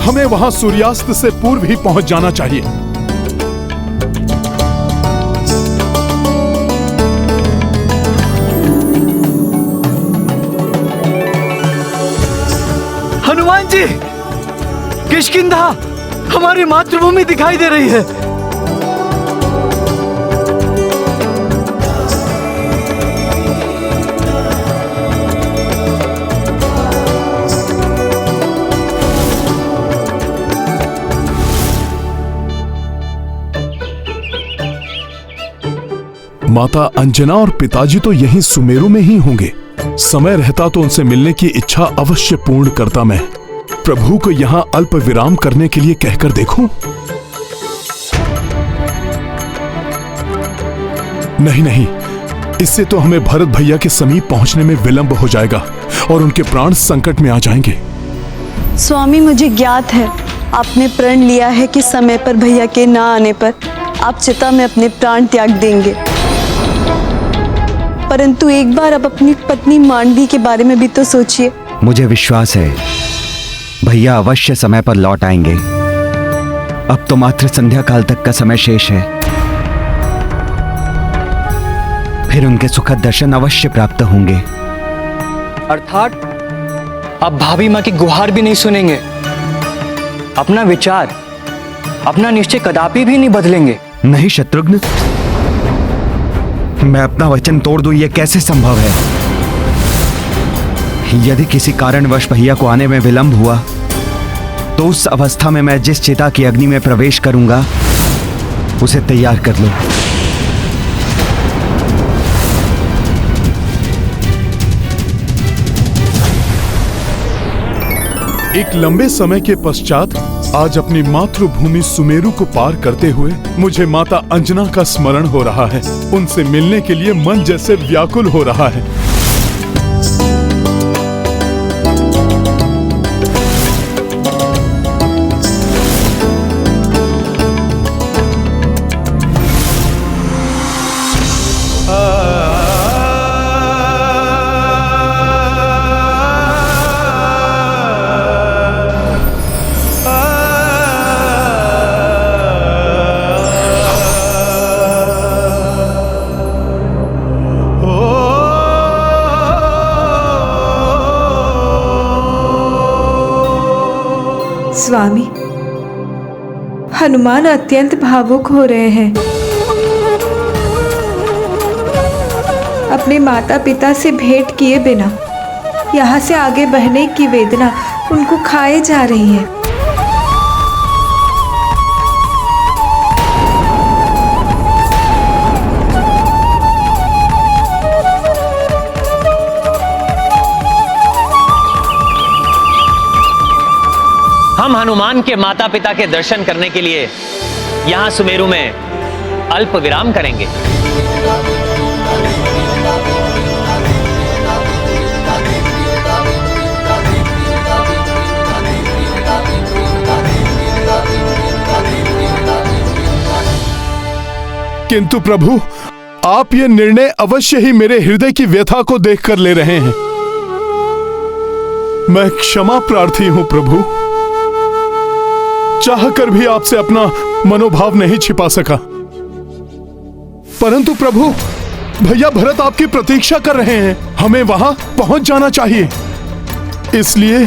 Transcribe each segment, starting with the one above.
हमें वहां सूर्यास्त से पूर्व ही पहुंच जाना चाहिए। हनुमान जी, किष्किंधा हमारी मातृभूमि दिखाई दे रही है। माता अंजना और पिताजी तो यहीं सुमेरु में ही होंगे। समय रहता तो उनसे मिलने की इच्छा अवश्य पूर्ण करता मैं। प्रभु को यहां अल्प विराम करने के लिए कहकर देखूं? नहीं नहीं, इससे तो हमें भरत भैया के समीप पहुंचने में विलंब हो जाएगा और उनके प्राण संकट में आ जाएंगे। स्वामी, मुझे ज्ञात है आपने प्रण लिया है कि समय पर भैया के ना आने पर आप चिता में अपने प्राण त्याग देंगे, परंतु एक बार आप अपनी पत्नी मांडवी के बारे में भी तो सोचिए। मुझे विश्वास है भैया अवश्य समय पर लौट आएंगे। अब तो मात्र संध्या काल तक का समय शेष है, फिर उनके सुखद दर्शन अवश्य प्राप्त होंगे। अर्थात अब भाभी माँ की गुहार भी नहीं सुनेंगे, अपना विचार, अपना निश्चय कदापि भी नहीं बदलेंगे। नहीं शत्रुघ्न, मैं अपना वचन तोड़ दूं, यह कैसे संभव है? यदि किसी कारणवश भैया को आने में विलंब हुआ तो उस अवस्था में मैं जिस चिता की अग्नि में प्रवेश करूंगा उसे तैयार कर लो। एक लंबे समय के पश्चात आज अपनी मातृभूमि सुमेरु को पार करते हुए मुझे माता अंजना का स्मरण हो रहा है। उनसे मिलने के लिए मन जैसे व्याकुल हो रहा है। स्वामी, हनुमान अत्यंत भावुक हो रहे हैं। अपने माता पिता से भेंट किए बिना यहाँ से आगे बढ़ने की वेदना उनको खाए जा रही है। हम हनुमान के माता पिता के दर्शन करने के लिए यहां सुमेरु में अल्प विराम करेंगे। किंतु प्रभु, आप ये निर्णय अवश्य ही मेरे हृदय की व्यथा को देखकर ले रहे हैं। मैं क्षमा प्रार्थी हूं प्रभु, चाहकर भी आपसे अपना मनोभाव नहीं छिपा सका। परंतु प्रभु, भैया भरत आपकी प्रतीक्षा कर रहे हैं, हमें वहां पहुंच जाना चाहिए। इसलिए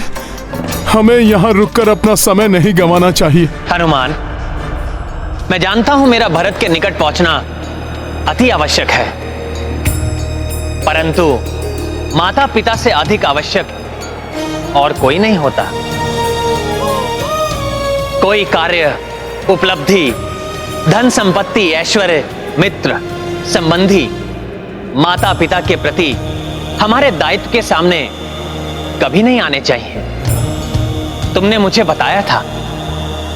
हमें यहां रुककर अपना समय नहीं गंवाना चाहिए। हनुमान, मैं जानता हूं मेरा भरत के निकट पहुंचना अति आवश्यक है, परंतु माता पिता से अधिक आवश्यक और कोई नहीं होता। कोई कार्य, उपलब्धि, धन संपत्ति, ऐश्वर्य, मित्र, संबंधी माता पिता के प्रति हमारे दायित्व के सामने कभी नहीं आने चाहिए। तुमने मुझे बताया था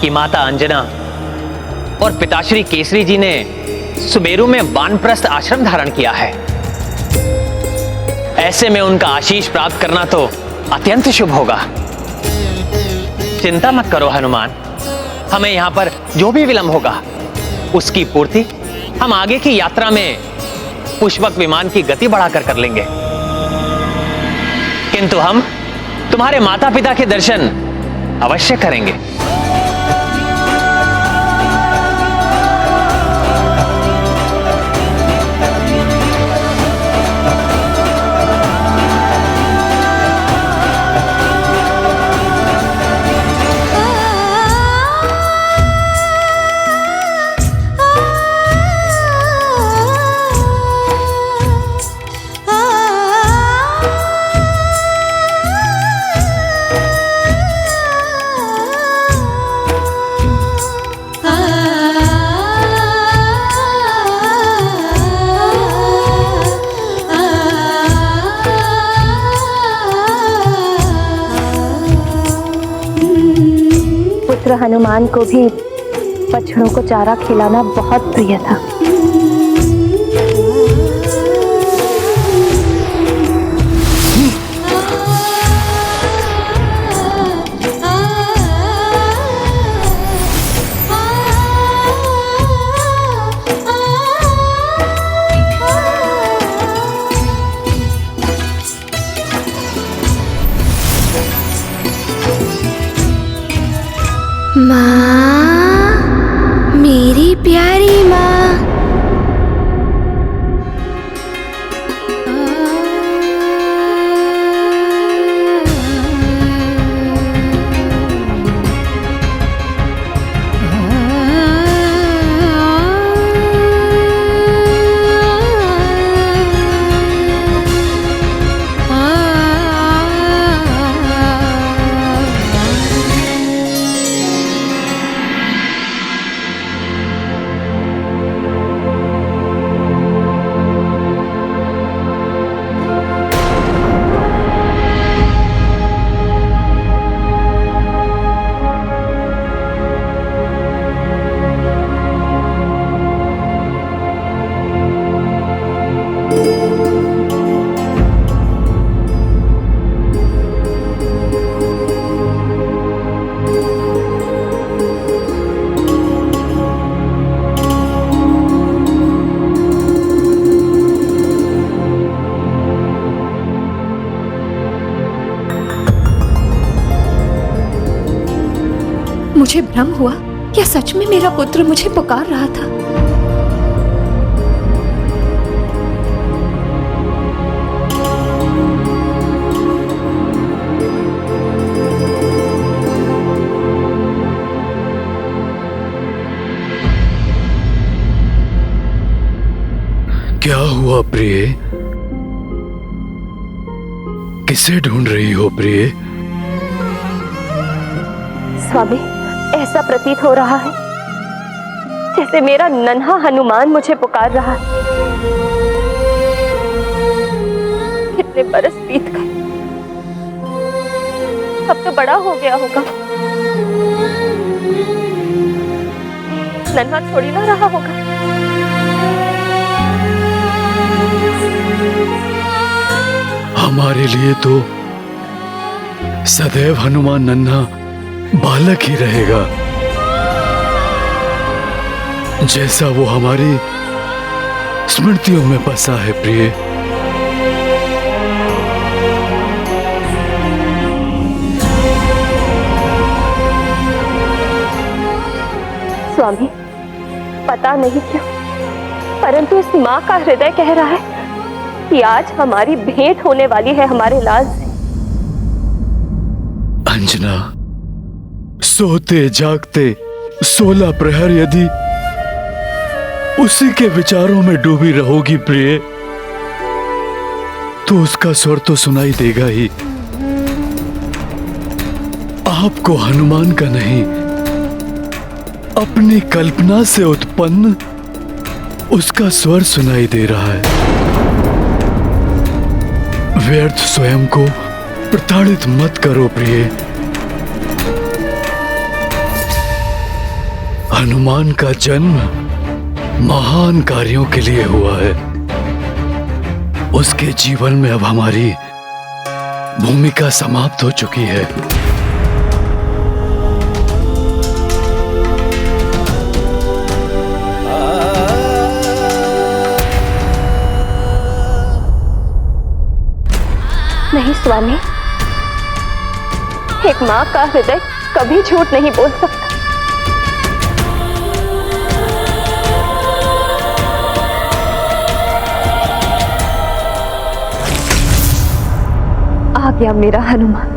कि माता अंजना और पिताश्री केसरी जी ने सुमेरु में वानप्रस्थ आश्रम धारण किया है। ऐसे में उनका आशीष प्राप्त करना तो अत्यंत शुभ होगा। चिंता मत करो हनुमान, हमें यहां पर जो भी विलंब होगा उसकी पूर्ति हम आगे की यात्रा में पुष्पक विमान की गति बढ़ाकर कर लेंगे। किंतु हम तुम्हारे माता पिता के दर्शन अवश्य करेंगे। पुत्र हनुमान को भी बछड़ों को चारा खिलाना बहुत प्रिय था। माँ, मेरी प्यारी माँ। मुझे भ्रम हुआ या सच में मेरा पुत्र मुझे पुकार रहा था? क्या हुआ प्रिय? किसे ढूंढ रही हो प्रिय? स्वामी, ऐसा प्रतीत हो रहा है जैसे मेरा नन्हा हनुमान मुझे पुकार रहा है। कितने बरस बीत गए, अब तो बड़ा हो गया होगा, नन्हा थोड़ी ना रहा होगा। हमारे लिए तो सदैव हनुमान नन्हा बालक ही रहेगा, जैसा वो हमारी स्मृतियों में बसा है प्रिय। स्वामी, पता नहीं क्यों, परंतु इस माँ का हृदय कह रहा है कि आज हमारी भेंट होने वाली है हमारे लाल से। अंजना, सोते जागते 16 प्रहर यदि उसी के विचारों में डूबी रहोगी प्रिय, तो उसका स्वर तो सुनाई देगा ही। आपको हनुमान का नहीं, अपनी कल्पना से उत्पन्न उसका स्वर सुनाई दे रहा है। व्यर्थ स्वयं को प्रताड़ित मत करो प्रिय। हनुमान का जन्म महान कार्यों के लिए हुआ है। उसके जीवन में अब हमारी भूमिका समाप्त हो चुकी है। नहीं स्वामी, एक माँ का हृदय कभी झूठ नहीं बोल सकता। आ गया मेरा हनुमान।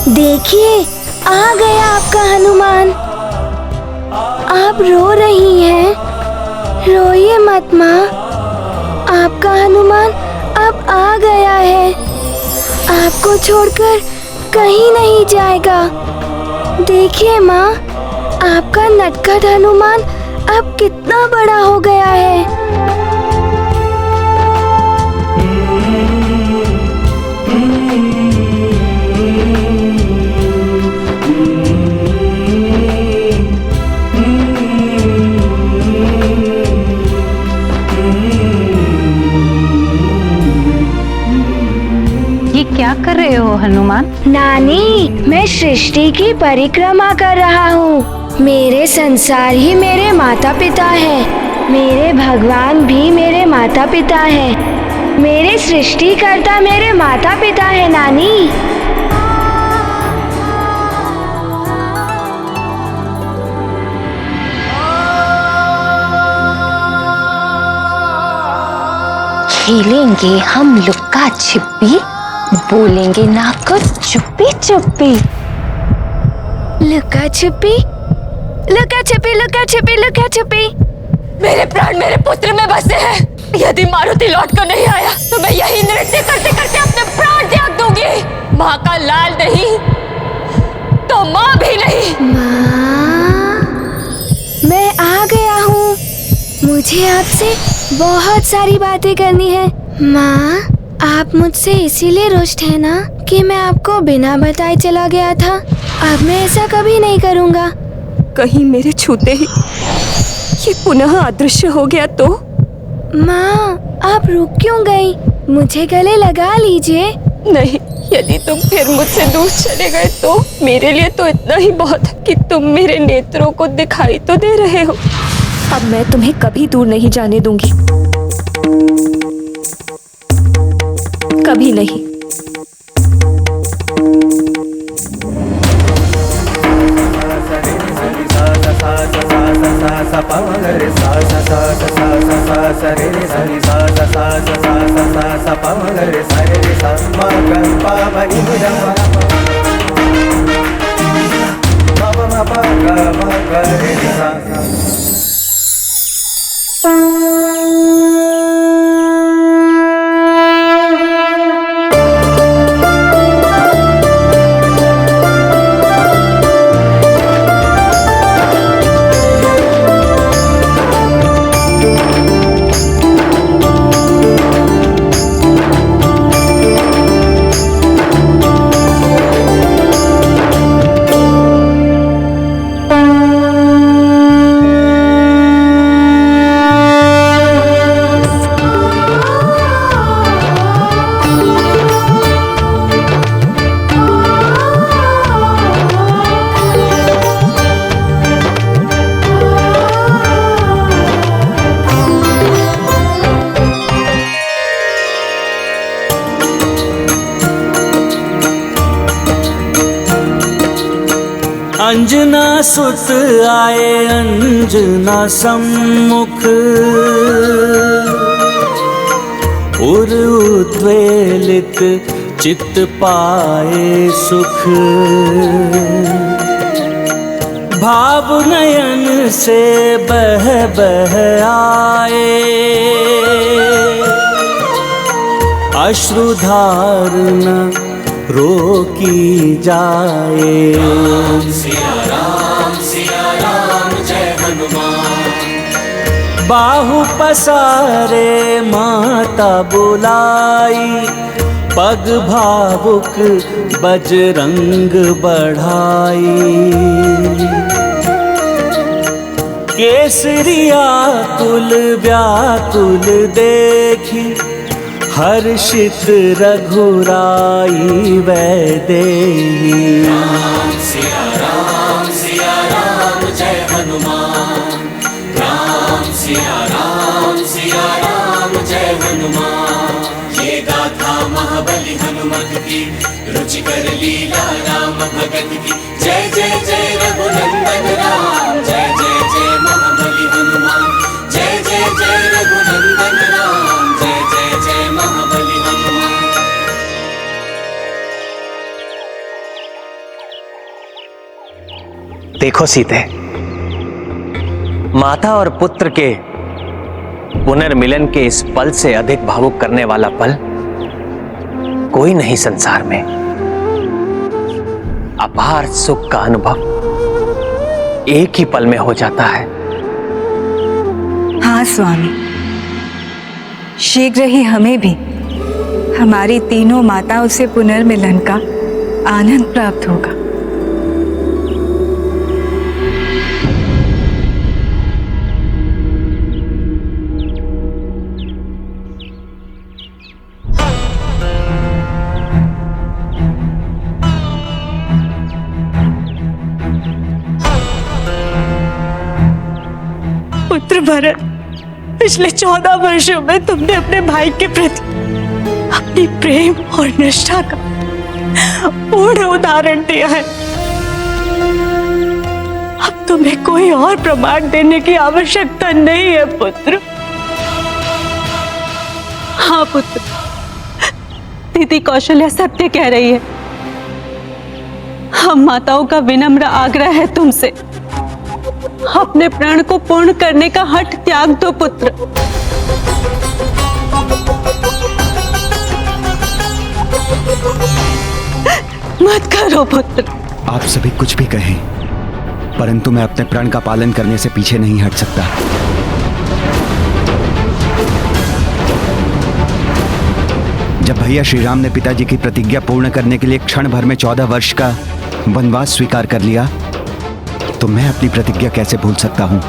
देखिए, आ गया आपका हनुमान। आप रो रही हैं। रोइए मत माँ, आपका हनुमान अब आ गया है। आपको छोड़कर कहीं नहीं जाएगा। देखिए माँ, आपका नटखट हनुमान अब कितना बड़ा हो गया है। क्या कर रहे हो हनुमान? नानी, मैं सृष्टि की परिक्रमा कर रहा हूँ। मेरे संसार ही मेरे माता पिता है। मेरे भगवान भी मेरे माता पिता है। मेरे सृष्टिकर्ता मेरे माता पिता है नानी। खेलेंगे हम लुक्का छिपी, बोलेंगे ना कुछ चुप्पी चुप्पी। लुका छुपी, लुका छुपी, लुका छुपी, लुका छुपी। मेरे प्राण मेरे पुत्र में बसे हैं। यदि मारुति लौट कर नहीं आया तो मैं यही नृत्य करते करते अपने प्राण त्याग दूंगी। माँ का लाल नहीं तो माँ भी नहीं। माँ, मैं आ गया हूँ। मुझे आपसे बहुत सारी बातें करनी है। माँ, आप मुझसे इसीलिए रुष्ट है ना कि मैं आपको बिना बताए चला गया था। अब मैं ऐसा कभी नहीं करूँगा। कहीं मेरे छूते ही ये पुनः अदृश्य हो गया तो? माँ, आप रुक क्यों गई? मुझे गले लगा लीजिए। नहीं, यदि तुम फिर मुझसे दूर चले गए तो मेरे लिए तो इतना ही बहुत है कि तुम मेरे नेत्रों को दिखाई तो दे रहे हो। अब मैं तुम्हें कभी दूर नहीं जाने दूंगी। कभी नहीं। अंजना सुत आए अंजना सम्मुख, उर उद्वेलित चित्त पाए सुख। भाव नयन से बह बह आए, अश्रुधार न रोकी जाए। सिया राम जय हनुमान। बाहु पसारे माता बुलाई, पग भावुक बजरंग बढ़ाई। केसरिया कुल व्याकुल देखी, हर्षित रघुराई वैदेही। सिया राम जय हनुमान। सिया राम जय हनुमान। ये गाथा महाबली हनुमत की, रुचिकर लीला राम भगत की। जय जय जय रघुनंदन राम, जय जय जय महाबली हनुमान। जय जय जय रघुनंदन राम, जय जय जय महाबली हनुमान। देखो सीते, माता और पुत्र के पुनर्मिलन के इस पल से अधिक भावुक करने वाला पल कोई नहीं संसार में। अपार सुख का अनुभव एक ही पल में हो जाता है। हाँ स्वामी, शीघ्र ही हमें भी हमारी तीनों माताओं से पुनर्मिलन का आनंद प्राप्त होगा। पुत्र भरत, पिछले 14 वर्षों में तुमने अपने भाई के प्रति अपनी प्रेम और निष्ठा का पूर्ण उदाहरण दिया है। अब तुम्हें कोई और प्रमाण देने की आवश्यकता नहीं है पुत्र। हाँ पुत्र, दीदी कौशल्या सत्य कह रही है। हम माताओं का विनम्र आग्रह है तुमसे, अपने प्राण को पूर्ण करने का हठ त्याग दो पुत्र। मत करो पुत्र। आप सभी कुछ भी कहें, परंतु मैं अपने प्रण का पालन करने से पीछे नहीं हट सकता। जब भैया श्री राम ने पिताजी की प्रतिज्ञा पूर्ण करने के लिए क्षण भर में 14 वर्ष का वनवास स्वीकार कर लिया, तो मैं अपनी प्रतिज्ञा कैसे भूल सकता हूं?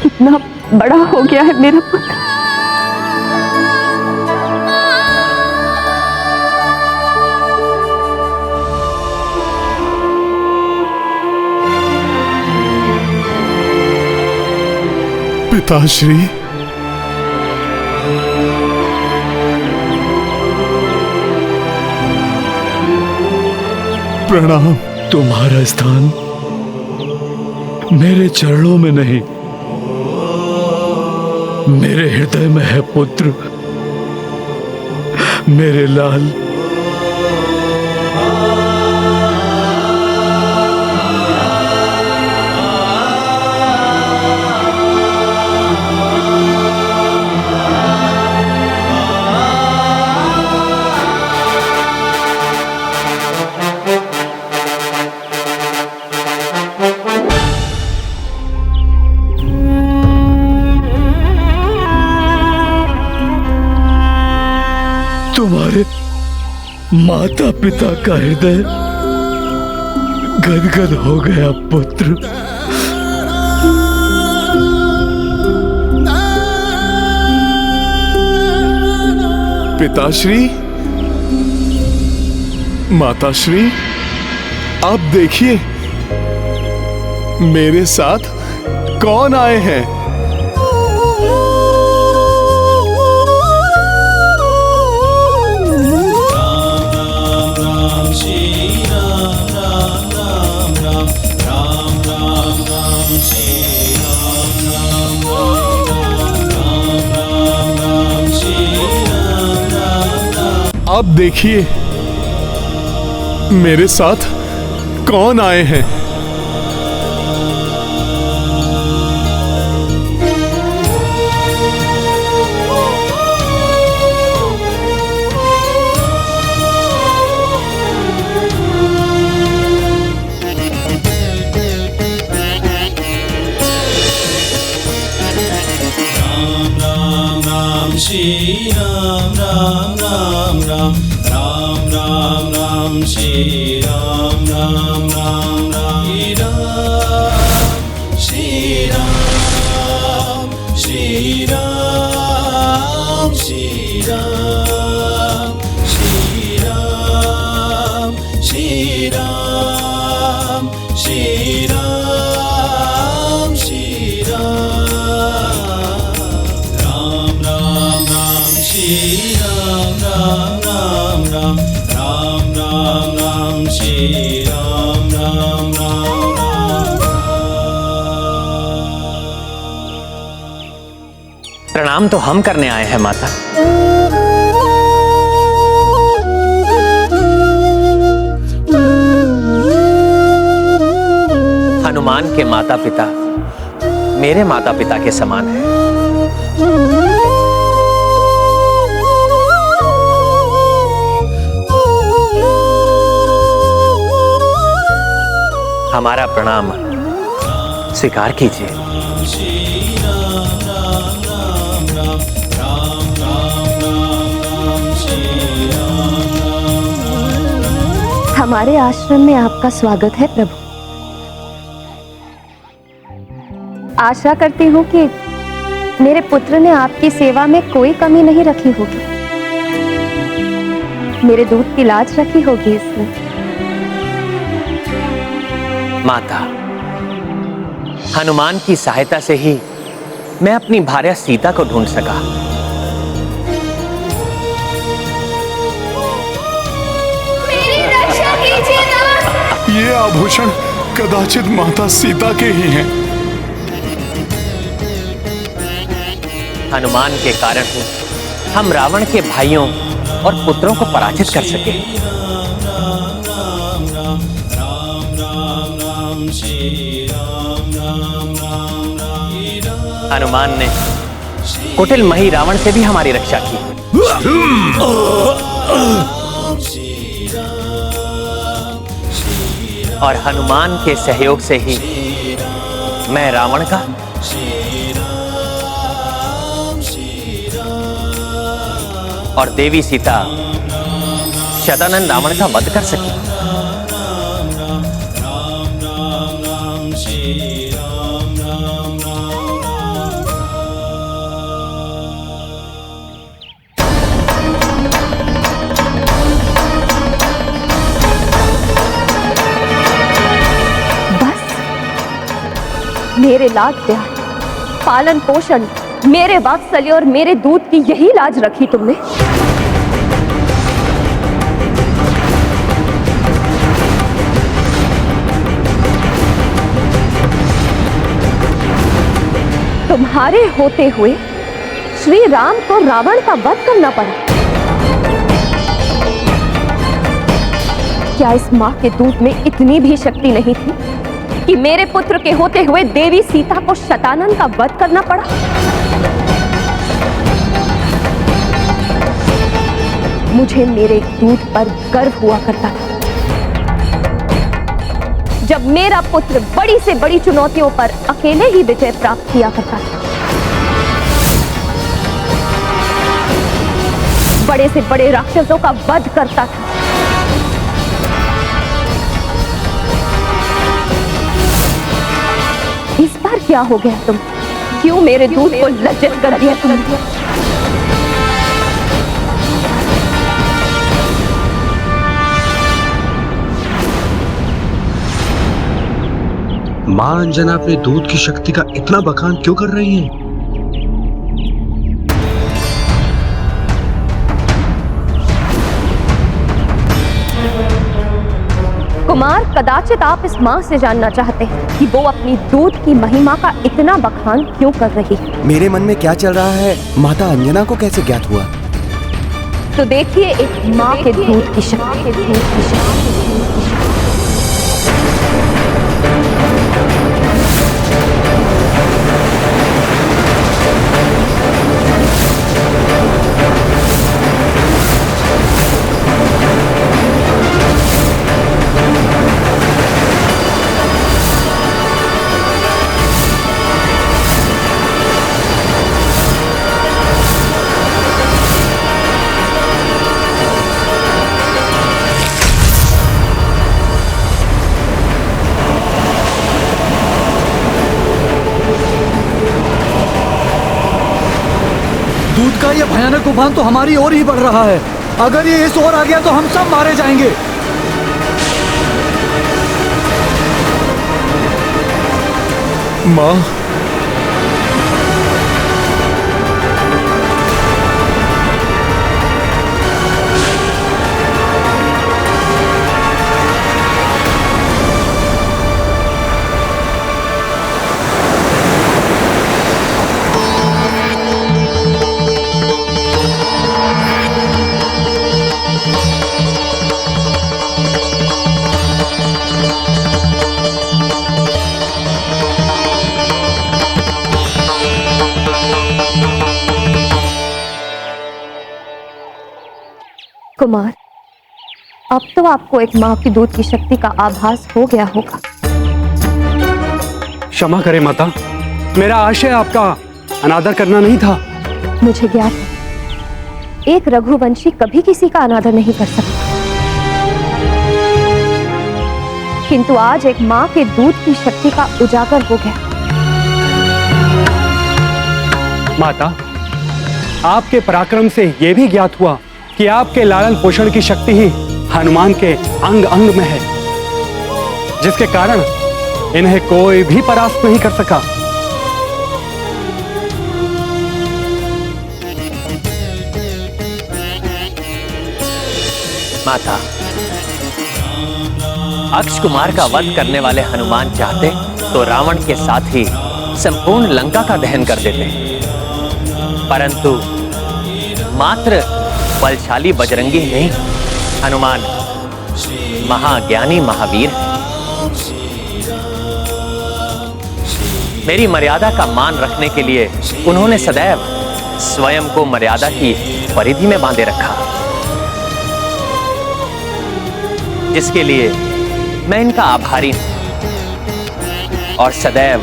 कितना बड़ा हो गया है मेरा पुत्र। पिताश्री, प्रणाम। तुम्हारा स्थान मेरे चरणों में नहीं, मेरे हृदय में है पुत्र, मेरे लाल। तुम्हारे माता पिता का हृदय गदगद हो गया पुत्र। पिताश्री, माताश्री, आप देखिए मेरे साथ कौन आए हैं। आप देखिए मेरे साथ कौन आए हैं। श्री राम राम राम राम राम राम राम श्री राम राम राम राम श्री राम श्री राम श्री राम श्री राम श्री राम श्री राम श्री राम श्री राम राम राम राम राम राम राम श्री राम राम राम राम। प्रणाम तो हम करने आए हैं माता। हनुमान के माता पिता मेरे माता पिता के समान हैं। हमारा प्रणाम स्वीकार कीजिए। हमारे आश्रम में आपका स्वागत है प्रभु। आशा करती हूँ कि मेरे पुत्र ने आपकी सेवा में कोई कमी नहीं रखी होगी। मेरे दूध की लाज रखी होगी इसमें। माता, हनुमान की सहायता से ही मैं अपनी भार्या सीता को ढूंढ सका। मेरी रक्षा कीजिए ना। ये आभूषण कदाचित माता सीता के ही हैं। हनुमान के कारण ही हम रावण के भाइयों और पुत्रों को पराजित कर सके। हनुमान ने कुटिल मही रावण से भी हमारी रक्षा की। और हनुमान के सहयोग से ही मैं रावण का और देवी सीता शतानंद रावण का वध कर सकी। मेरे लाड प्यार पालन पोषण, मेरे वात्सल्य और मेरे दूध की यही लाज रखी तुमने? तुम्हारे होते हुए श्री राम को रावण का वध करना पड़ा। क्या इस मां के दूध में इतनी भी शक्ति नहीं थी कि मेरे पुत्र के होते हुए देवी सीता को शतानन का वध करना पड़ा? मुझे मेरे दूध पर गर्व हुआ करता था। जब मेरा पुत्र बड़ी से बड़ी चुनौतियों पर अकेले ही विजय प्राप्त किया करता था, बड़े से बड़े राक्षसों का वध करता था। इस बार क्या हो गया तुम? क्यों मेरे दूध को लज्जित कर दिया तुमने? मां अंजना अपने दूध की शक्ति का इतना बखान क्यों कर रही हैं? कुमार, कदाचित आप इस मां से जानना चाहते हैं कि वो अपनी दूध की महिमा का इतना बखान क्यों कर रही है। मेरे मन में क्या चल रहा है, माता अंजना को कैसे ज्ञात हुआ? तो देखिए एक मां के दूध की शक्ति। दूध का ये भयानक उफान तो हमारी ओर ही बढ़ रहा है। अगर ये इस ओर आ गया तो हम सब मारे जाएंगे। माँ, कुमार, अब तो आपको एक मां की दूध की शक्ति का आभास हो गया होगा। क्षमा करें माता, मेरा आशय आपका अनादर करना नहीं था। मुझे ज्ञात है, एक रघुवंशी कभी किसी का अनादर नहीं कर सकता, किंतु आज एक मां के दूध की शक्ति का उजागर हो गया। माता, आपके पराक्रम से यह भी ज्ञात हुआ कि आपके लालन पोषण की शक्ति ही हनुमान के अंग अंग में है, जिसके कारण इन्हें कोई भी परास्त नहीं कर सका। माता, अक्ष कुमार का वध करने वाले हनुमान चाहते तो रावण के साथ ही संपूर्ण लंका का दहन कर देते, परंतु मात्र बलशाली बजरंगी ही नहीं, हनुमान महाज्ञानी महावीर है। मेरी मर्यादा का मान रखने के लिए उन्होंने सदैव स्वयं को मर्यादा की परिधि में बांधे रखा, जिसके लिए मैं इनका आभारी हूं और सदैव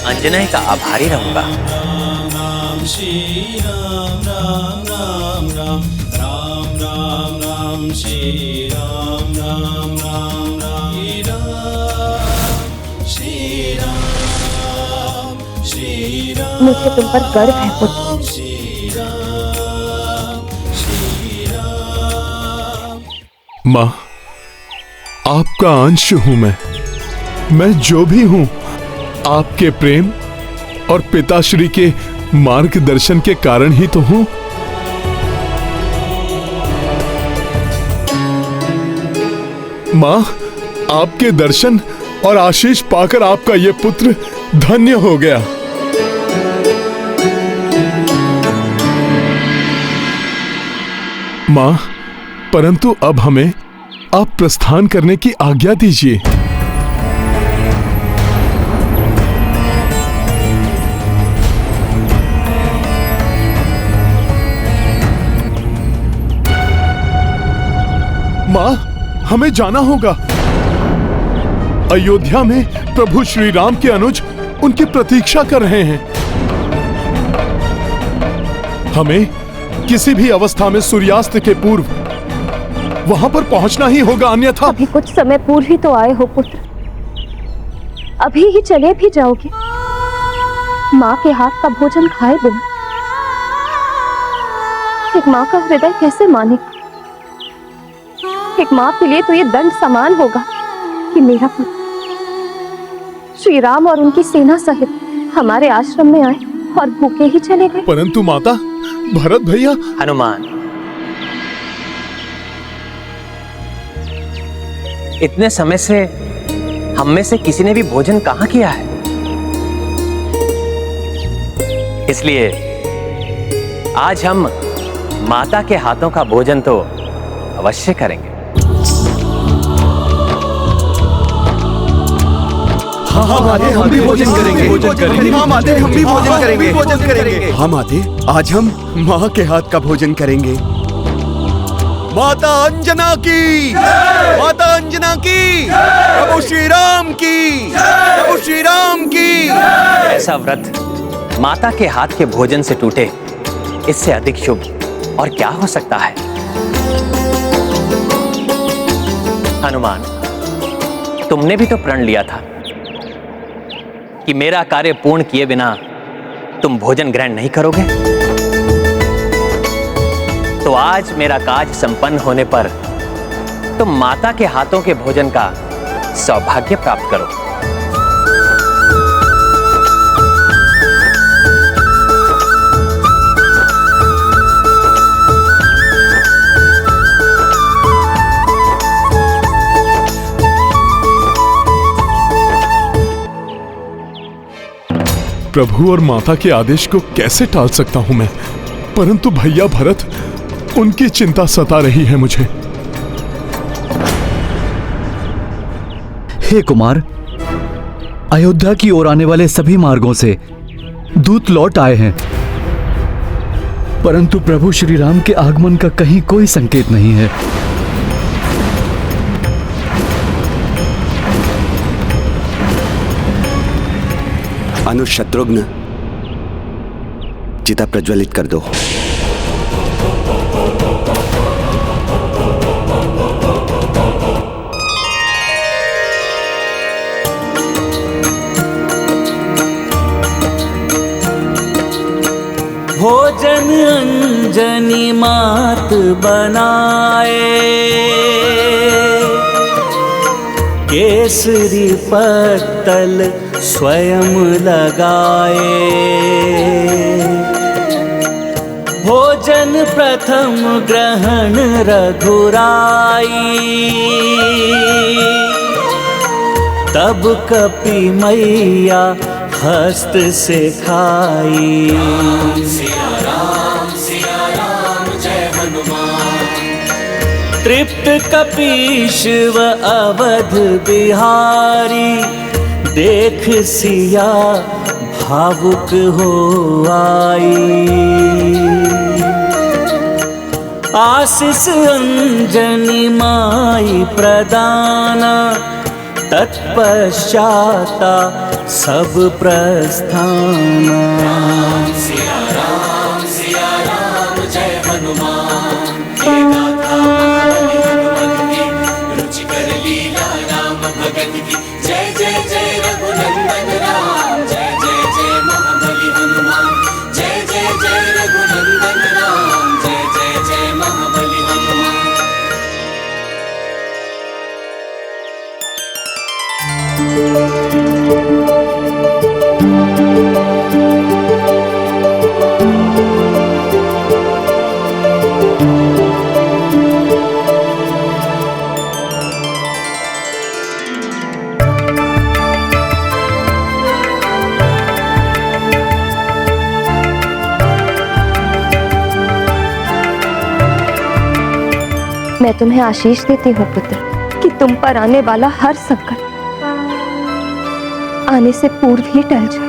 अंजना का आभारी रहूंगा। श्री राम राम राम राम राम राम राम श्री राम राम राम राम श्री राम श्री राम। मुझे तुम पर गर्व है पुत्र। श्री राम श्री राम। माँ, आपका अंश हूं मैं जो भी हूं, आपके प्रेम और पिताश्री के मार्गदर्शन के कारण ही तो हूं। माँ, आपके दर्शन और आशीष पाकर आपका ये पुत्र धन्य हो गया। माँ, परंतु अब हमें आप प्रस्थान करने की आज्ञा दीजिए। माँ, हमें जाना होगा। अयोध्या में प्रभु श्री राम के अनुज उनकी प्रतीक्षा कर रहे हैं। हमें किसी भी अवस्था में सूर्यास्त के पूर्व वहां पर पहुंचना ही होगा, अन्यथा। अभी कुछ समय पूर्व ही तो आए हो पुत्र, अभी ही चले भी जाओगे? माँ के हाथ का भोजन खाए बिना एक माँ का हृदय कैसे माने? एक माँ के लिए तो ये दंड समान होगा कि मेरा पुत्र श्री राम और उनकी सेना सहित हमारे आश्रम में आए और भूखे ही चले गए। परंतु माता, भरत भैया। हनुमान, इतने समय से हम में से किसी ने भी भोजन कहाँ किया है, इसलिए आज हम माता के हाथों का भोजन तो अवश्य करेंगे। हाँ माते, हम भी भोजन करेंगे। हाँ माते, हम भी भोजन करेंगे। हाँ माते, आज हम माँ के हाथ का भोजन करेंगे। माता अंजना की, माता अंजना की, प्रभु श्री राम की, प्रभु श्री राम की। ऐसा व्रत माता के हाथ के भोजन से टूटे, इससे अधिक शुभ और क्या हो सकता है। हनुमान, तुमने भी तो प्रण लिया था कि मेरा कार्य पूर्ण किए बिना तुम भोजन ग्रहण नहीं करोगे। तो आज मेरा काज संपन्न होने पर तुम माता के हाथों के भोजन का सौभाग्य प्राप्त करो। प्रभु और माता के आदेश को कैसे टाल सकता हूं मैं, परंतु भैया भरत, उनकी चिंता सता रही है मुझे। हे कुमार, अयोध्या की ओर आने वाले सभी मार्गों से दूत लौट आए हैं, परंतु प्रभु श्री राम के आगमन का कहीं कोई संकेत नहीं है। अनुज शत्रुघ्न, चिता प्रज्वलित कर दो। भोजन अंजनी मात बनाए, केसरी पत्तल स्वयं लगाए। भोजन प्रथम ग्रहण रघुराई, तब कपि मैया हस्त से खाई। सिया राम जय हनुमान। तृप्त कपीश व अवध बिहारी, देख सिया भावुक हो आई। आशीष अंजनी माई प्रदाना, तत्पश्चाता सब प्रस्थाना। सिया राम जय हनुमान। रुचिकर लीला राम भगत की, जय जय जय रघुनंदन राम। जय जय जय महाबली हनुमान, जय जय जय रघुनंदन राम। जय जय जय महाबली हनुमान। तुम्हें आशीष देती हूँ पुत्र कि तुम पर आने वाला हर संकट आने से पूर्व ही टल जाए।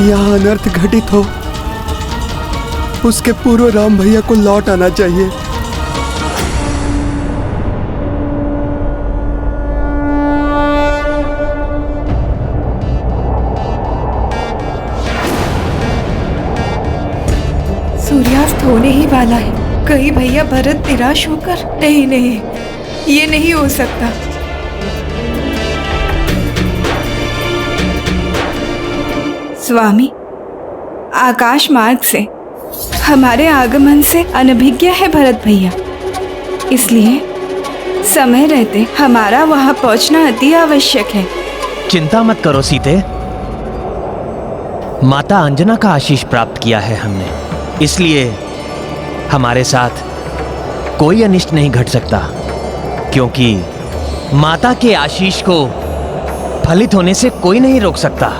यहाँ अनर्थ घटित हो उसके पूर्व राम भैया को लौट आना चाहिए। सूर्यास्त होने ही वाला है। कहीं भैया भरत निराश होकर नहीं, ये नहीं हो सकता। स्वामी, आकाश मार्ग से हमारे आगमन से अनभिज्ञ है भरत भैया, इसलिए समय रहते हमारा वहां पहुंचना अति आवश्यक है। चिंता मत करो सीते, माता अंजना का आशीष प्राप्त किया है हमने, इसलिए हमारे साथ कोई अनिष्ट नहीं घट सकता, क्योंकि माता के आशीष को फलित होने से कोई नहीं रोक सकता।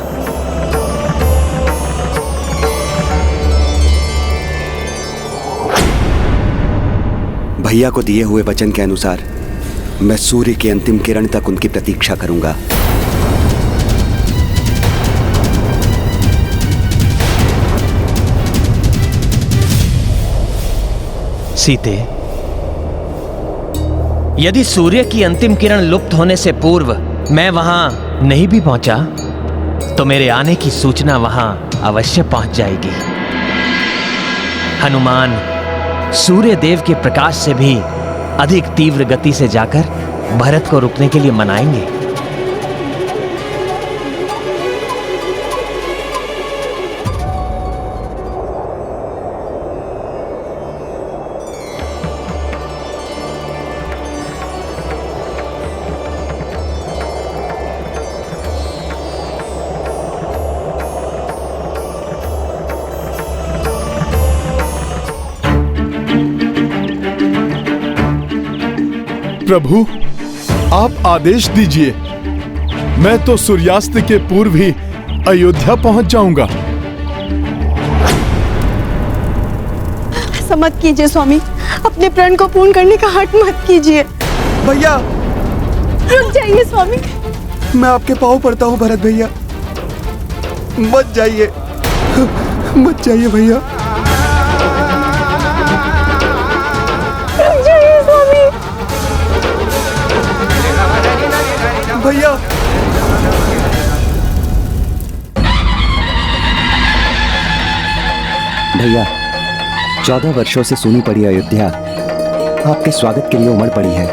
भैया को दिए हुए वचन के अनुसार मैं सूर्य की अंतिम किरण तक उनकी प्रतीक्षा करूंगा। सीते, यदि सूर्य की अंतिम किरण लुप्त होने से पूर्व मैं वहां नहीं भी पहुंचा तो मेरे आने की सूचना वहां अवश्य पहुंच जाएगी। हनुमान सूर्य देव के प्रकाश से भी अधिक तीव्र गति से जाकर भरत को रुकने के लिए मनाएंगे। प्रभु, आप आदेश दीजिए, मैं तो सूर्यास्त के पूर्व ही अयोध्या पहुंच जाऊंगा। ऐसा मत कीजिए स्वामी, अपने प्रण को पूर्ण करने का हठ मत कीजिए। भैया रुक जाइए स्वामी। मैं आपके पाँव पड़ता हूँ भरत भैया, मत जाइए, मत जाइए भैया। रुक जाइए स्वामी। भैया भैया 14 वर्षों से सुनी पड़ी अयोध्या आपके स्वागत के लिए उमड़ पड़ी है।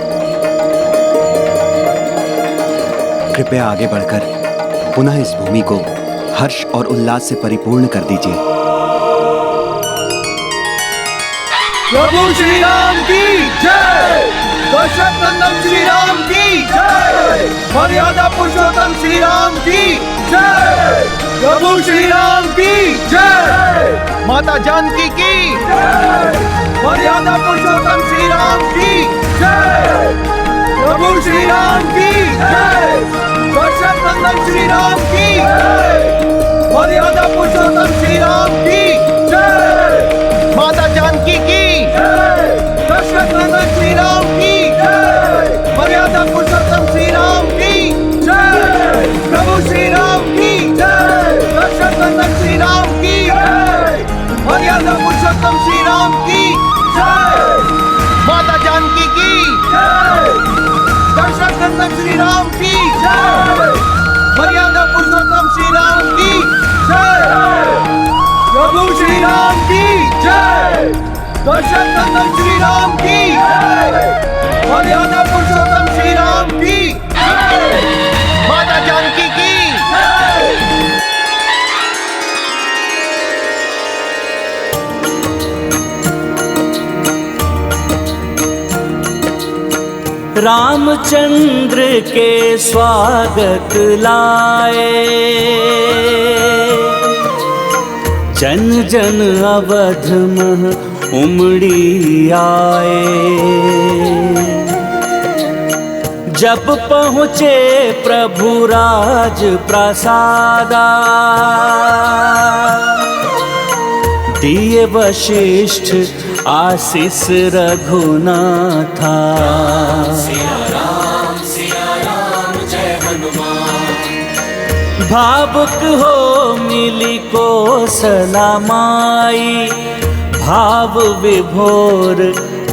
कृपया आगे बढ़कर पुनः इस भूमि को हर्ष और उल्लास से परिपूर्ण कर दीजिए। प्रभु श्री राम की जय, दशरथ नंदन श्री राम की जय, मर्यादा पुरुषोत्तम श्री राम की जय, प्रभु श्री राम की जय, माता जानकी की जय, मर्यादा पुरुषोत्तम श्री राम की जय, प्रभु श्री राम की जय, दशरथ नंदन श्री राम की जय, मर्यादा पुरुषोत्तम श्री राम की जय, माता जानकी की जय, दशरथ नंदन श्री राम की जय, मर्यादा पुरुषोत्तम श्री राम की जय, प्रभु श्री राम की जय, दशरथ नंदन श्री राम की जय, मर्यादा पुरुषोत्तम श्री राम की जय, माता जानकी की जय, दशरथ नंदन श्री राम की जय, मर्यादा पुरुषोत्तम श्री राम की जय, प्रभु श्री राम की जय, दशरथ नंदन श्री राम की जय, मर्यादा पुरुषोत्तम श्री राम की जय, माता जानकी की जय। रामचंद्र के स्वागत लाए, जन जन अवध मह उमड़ी आए। जब पहुँचे प्रभु राज प्रसादा, दिए वशिष्ठ आशीष रघुनाथा। सिया राम जय हनुमान। भावुक हो मिली कौशला माई, भाव विभोर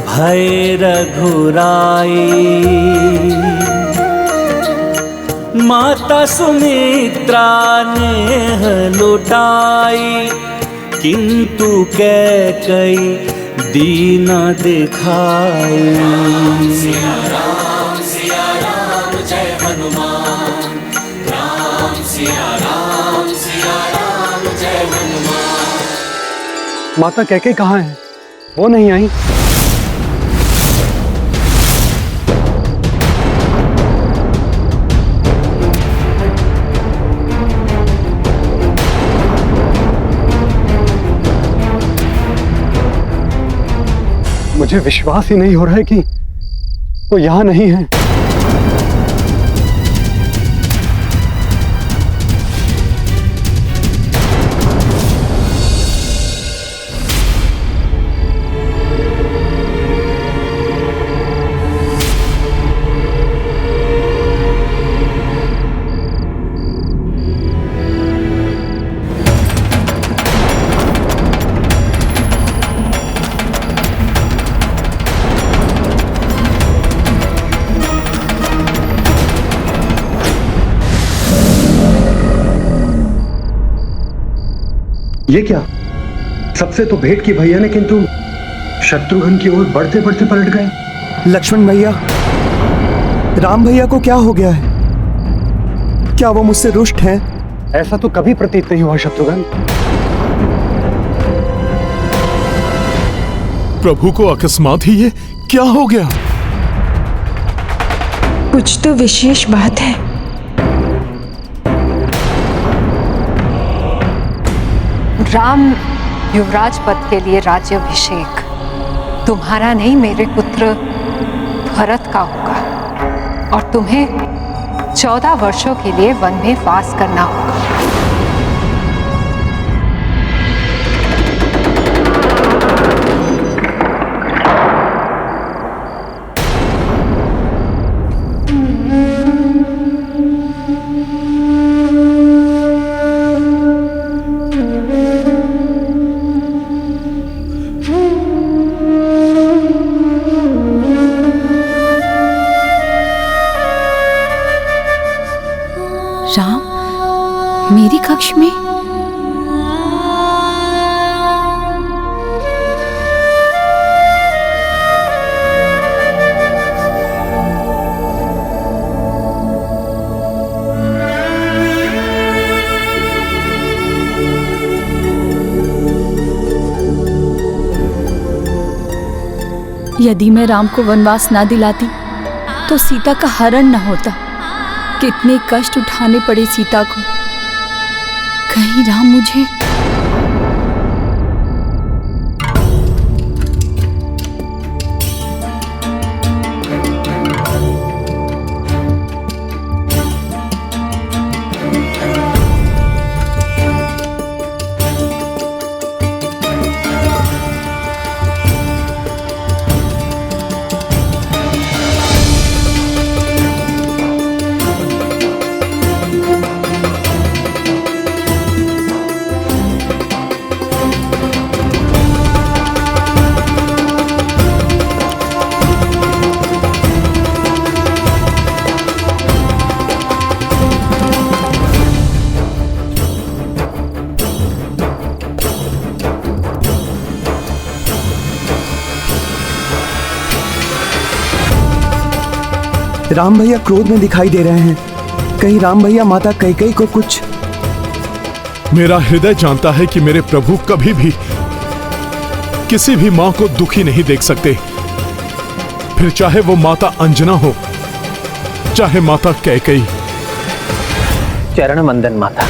भय रघुराई। माता सुमित्रा ने लुटाई, किंतु कैकई दीना दिखाई। सिया राम जय हनुमान। राम सिया राम जय हनुमान। माता कैके कहाँ है? वो नहीं आई। मुझे विश्वास ही नहीं हो रहा है कि वो यहां नहीं है। ये क्या? सबसे तो भेंट की भैया ने, किंतु शत्रुघ्न की ओर बढ़ते बढ़ते पलट गए। लक्ष्मण भैया, राम भैया को क्या हो गया है? क्या वो मुझसे रुष्ट हैं? ऐसा तो कभी प्रतीत नहीं हुआ शत्रुघ्न। प्रभु को अकस्मात ही ये क्या हो गया? कुछ तो विशेष बात है। राम युवराज पद के लिए राज्याभिषेक तुम्हारा नहीं, मेरे पुत्र भरत का होगा, और तुम्हें 14 वर्षों के लिए वन में वास करना होगा। राम मेरी कक्ष में? यदि मैं राम को वनवास ना दिलाती तो सीता का हरण न होता। कितने कष्ट उठाने पड़े सीता को। कहीं राम मुझे राम भैया क्रोध में दिखाई दे रहे हैं। कहीं राम भैया माता कैकेयी को कुछ। मेरा हृदय जानता है कि मेरे प्रभु कभी भी किसी भी मां को दुखी नहीं देख सकते, फिर चाहे वो माता अंजना हो चाहे माता कैकेयी। चरण वंदन माता।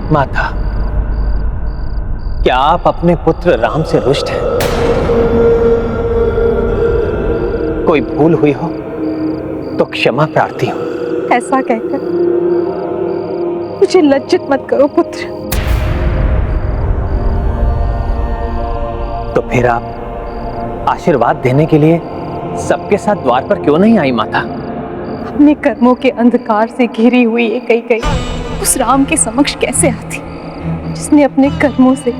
माता, क्या आप अपने पुत्र राम से रुष्ट हैं? कोई भूल हुई हो तो क्षमा प्रार्थी हूं। ऐसा कहकर मुझे लज्जित मत करो पुत्र। तो फिर आप आशीर्वाद देने के लिए सबके साथ द्वार पर क्यों नहीं आई माता? अपने कर्मों के अंधकार से घिरी हुई ये कैकेयी उस राम के समक्ष कैसे आती जिसने अपने कर्मों से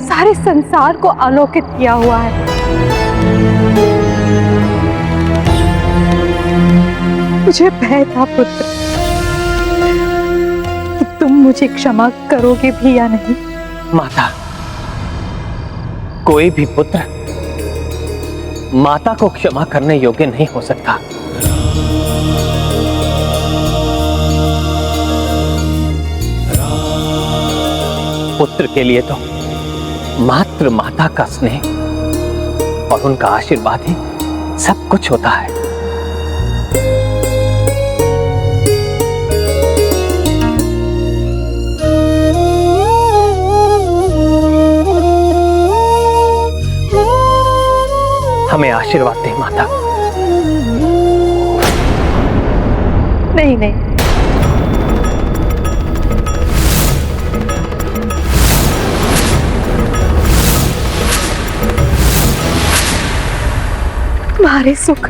सारे संसार को आलोकित किया हुआ है। मुझे भय था पुत्र कि तुम मुझे क्षमा करोगे भी या नहीं। माता, कोई भी पुत्र माता को क्षमा करने योग्य नहीं हो सकता। पुत्र के लिए तो मात्र माता का स्नेह और उनका आशीर्वाद ही सब कुछ होता है। हमें आशीर्वाद दे माता। नहीं नहीं, तुम्हारे सुख,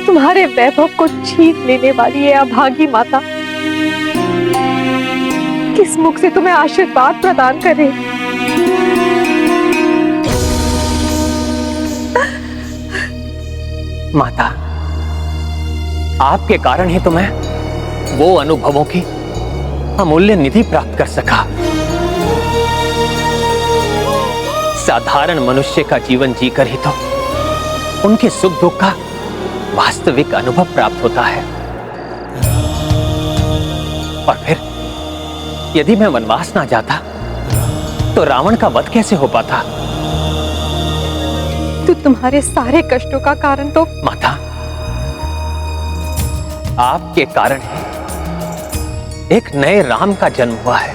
तुम्हारे वैभव को छीन लेने वाली ये अभागी माता किस मुख से तुम्हें आशीर्वाद प्रदान करे। माता, आपके कारण ही तो मैं वो अनुभवों की अमूल्य निधि प्राप्त कर सका। साधारण मनुष्य का जीवन जीकर ही तो उनके सुख दुख का वास्तविक अनुभव प्राप्त होता है। और फिर यदि मैं वनवास ना जाता तो रावण का वध कैसे हो पाता? तो तुम्हारे सारे कष्टों का कारण तो माता, आपके कारण ही एक नए राम का जन्म हुआ है।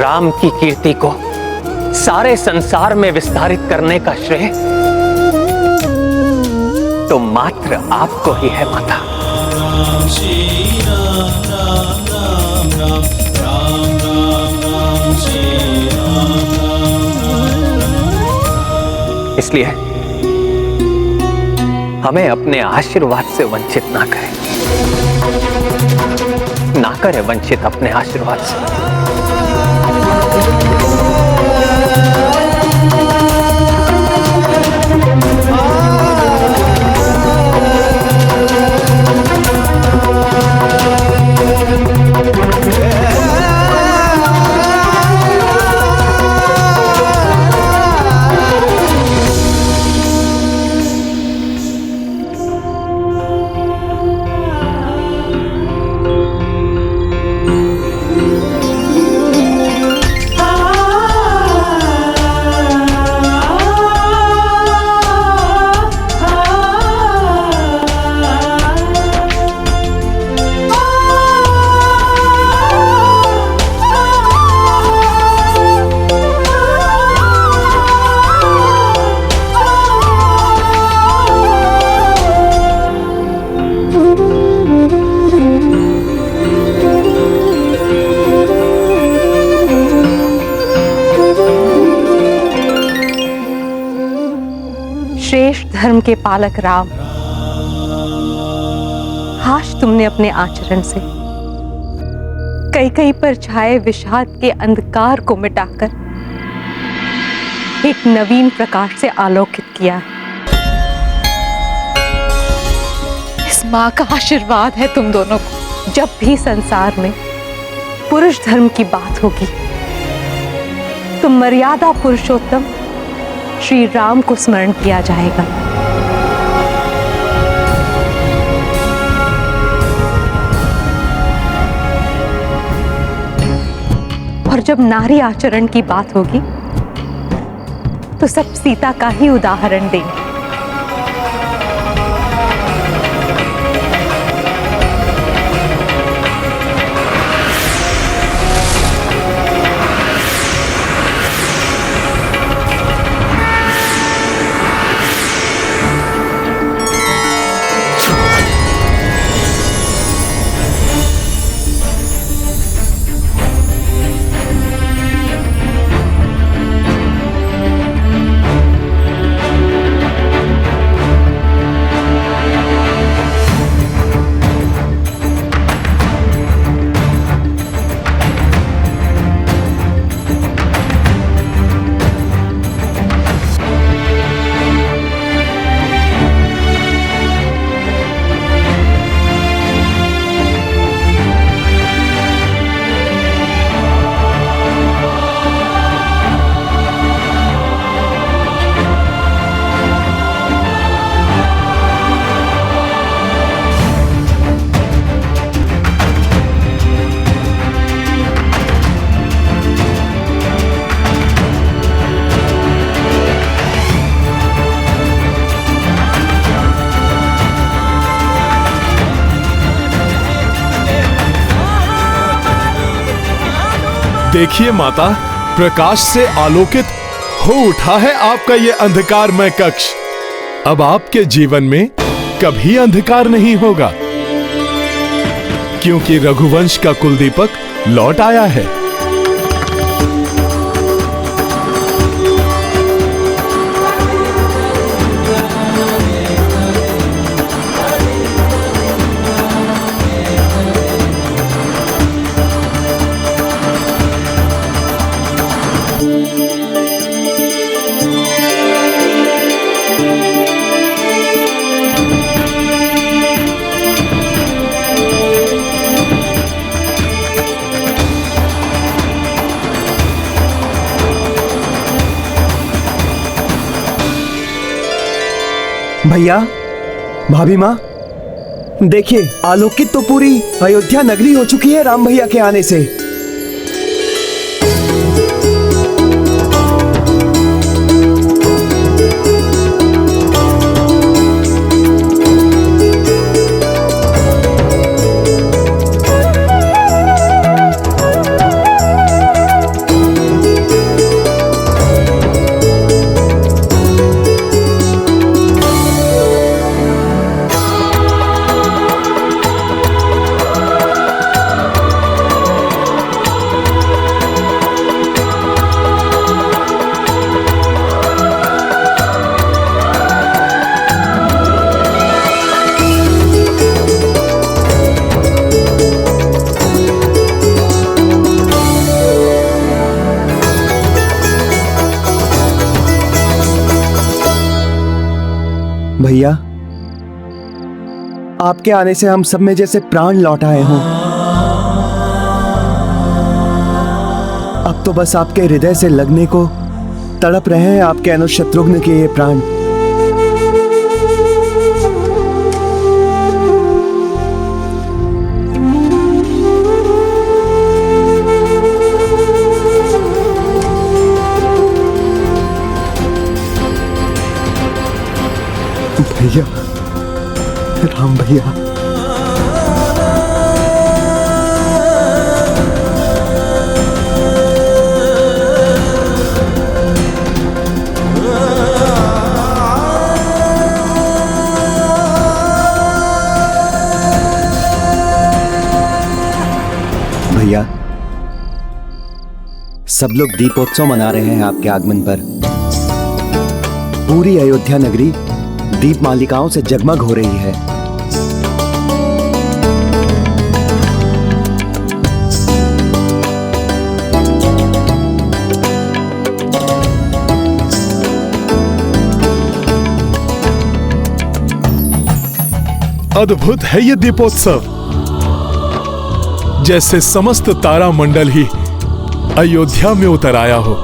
राम की कीर्ति को सारे संसार में विस्तारित करने का श्रेय तो मात्र आपको ही है माता। श्री राम राम राम राम राम राम राम श्री राम राम। इसलिए हमें अपने आशीर्वाद से वंचित ना करें, ना करें वंचित अपने आशीर्वाद से। श्रेष्ठ धर्म के पालक राम, आज तुमने अपने आचरण से कई पर छाए विषाद के अंधकार को मिटाकर एक नवीन प्रकाश से आलोकित किया है। इस माँ का आशीर्वाद है तुम दोनों को। जब भी संसार में पुरुष धर्म की बात होगी तो मर्यादा पुरुषोत्तम श्री राम को स्मरण किया जाएगा। और जब नारी आचरण की बात होगी तो सब सीता का ही उदाहरण देंगे। देखिए माता, प्रकाश से आलोकित हो उठा है आपका ये अंधकारमय कक्ष। अब आपके जीवन में कभी अंधकार नहीं होगा, क्योंकि रघुवंश का कुलदीपक लौट आया है। भैया, भाभी माँ, देखिए आलोकित तो पूरी अयोध्या नगरी हो चुकी है राम भैया के आने से। भैया, आपके आने से हम सब में जैसे प्राण लौट आए हों। अब तो बस आपके हृदय से लगने को तड़प रहे हैं आपके अनुज शत्रुघ्न के ये प्राण। भैया, राम भैया, भैया, सब लोग दीपोत्सव मना रहे हैं आपके आगमन पर। पूरी अयोध्या नगरी दीप मालिकाओं से जगमग हो रही है। अद्भुत है ये दीपोत्सव। जैसे समस्त तारा मंडल ही अयोध्या में उतर आया हो।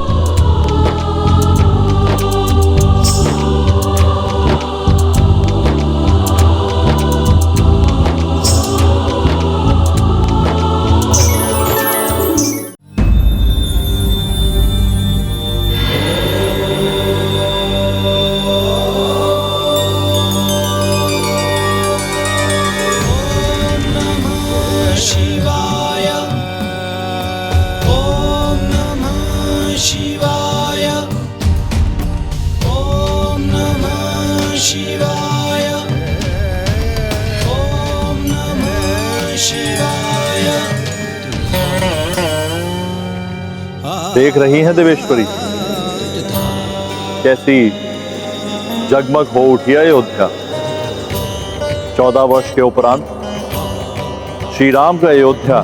देख रही हैं देवेश्वरी, कैसी जगमग हो उठी अयोध्या। 14 वर्ष के उपरांत श्री राम का अयोध्या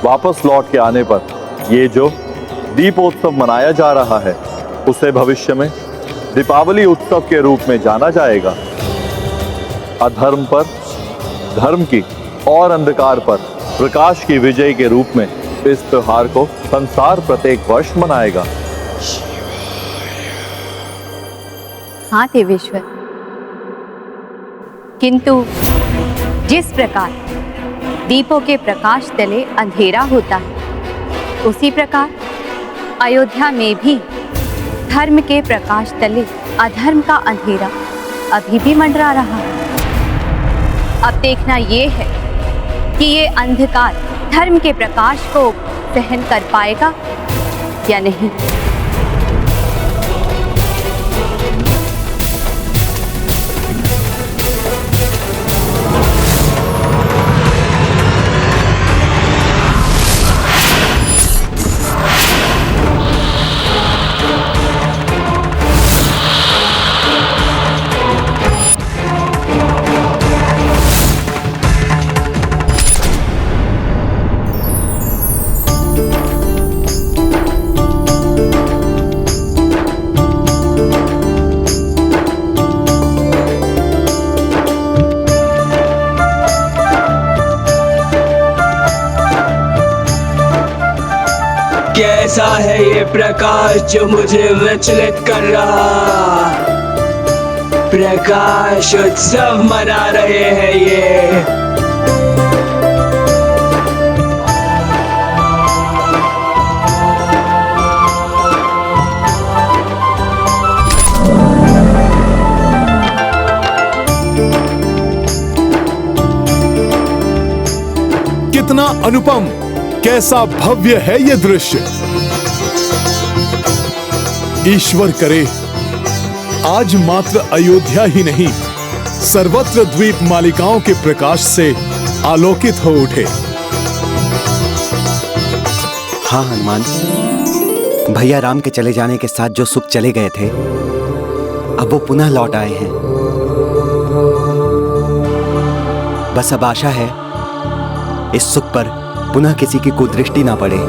वापस लौट के आने पर ये जो दीपोत्सव मनाया जा रहा है, उसे भविष्य में दीपावली उत्सव के रूप में जाना जाएगा। अधर्म पर धर्म की और अंधकार पर प्रकाश की विजय के रूप में इस त्योहार को संसार प्रत्येक वर्ष मनाएगा। हाँ देवेश्वर, किंतु जिस प्रकार दीपों के प्रकाश तले अंधेरा होता है, उसी प्रकार अयोध्या में भी धर्म के प्रकाश तले अधर्म का अंधेरा अभी भी मंडरा रहा है। अब देखना ये है कि ये अंधकार धर्म के प्रकाश को सहन कर पाएगा या नहीं। कैसा है ये प्रकाश जो मुझे विचलित कर रहा। प्रकाश उत्सव मना रहे हैं ये। कितना अनुपम, कैसा भव्य है ये दृश्य। ईश्वर करे आज मात्र अयोध्या ही नहीं, सर्वत्र द्वीप मालिकाओं के प्रकाश से आलोकित हो उठे। हाँ हनुमान, भैया राम के चले जाने के साथ जो सुख चले गए थे, अब वो पुनः लौट आए हैं। बस अब आशा है इस सुख पर पुनः किसी की कुदृष्टि ना पड़े।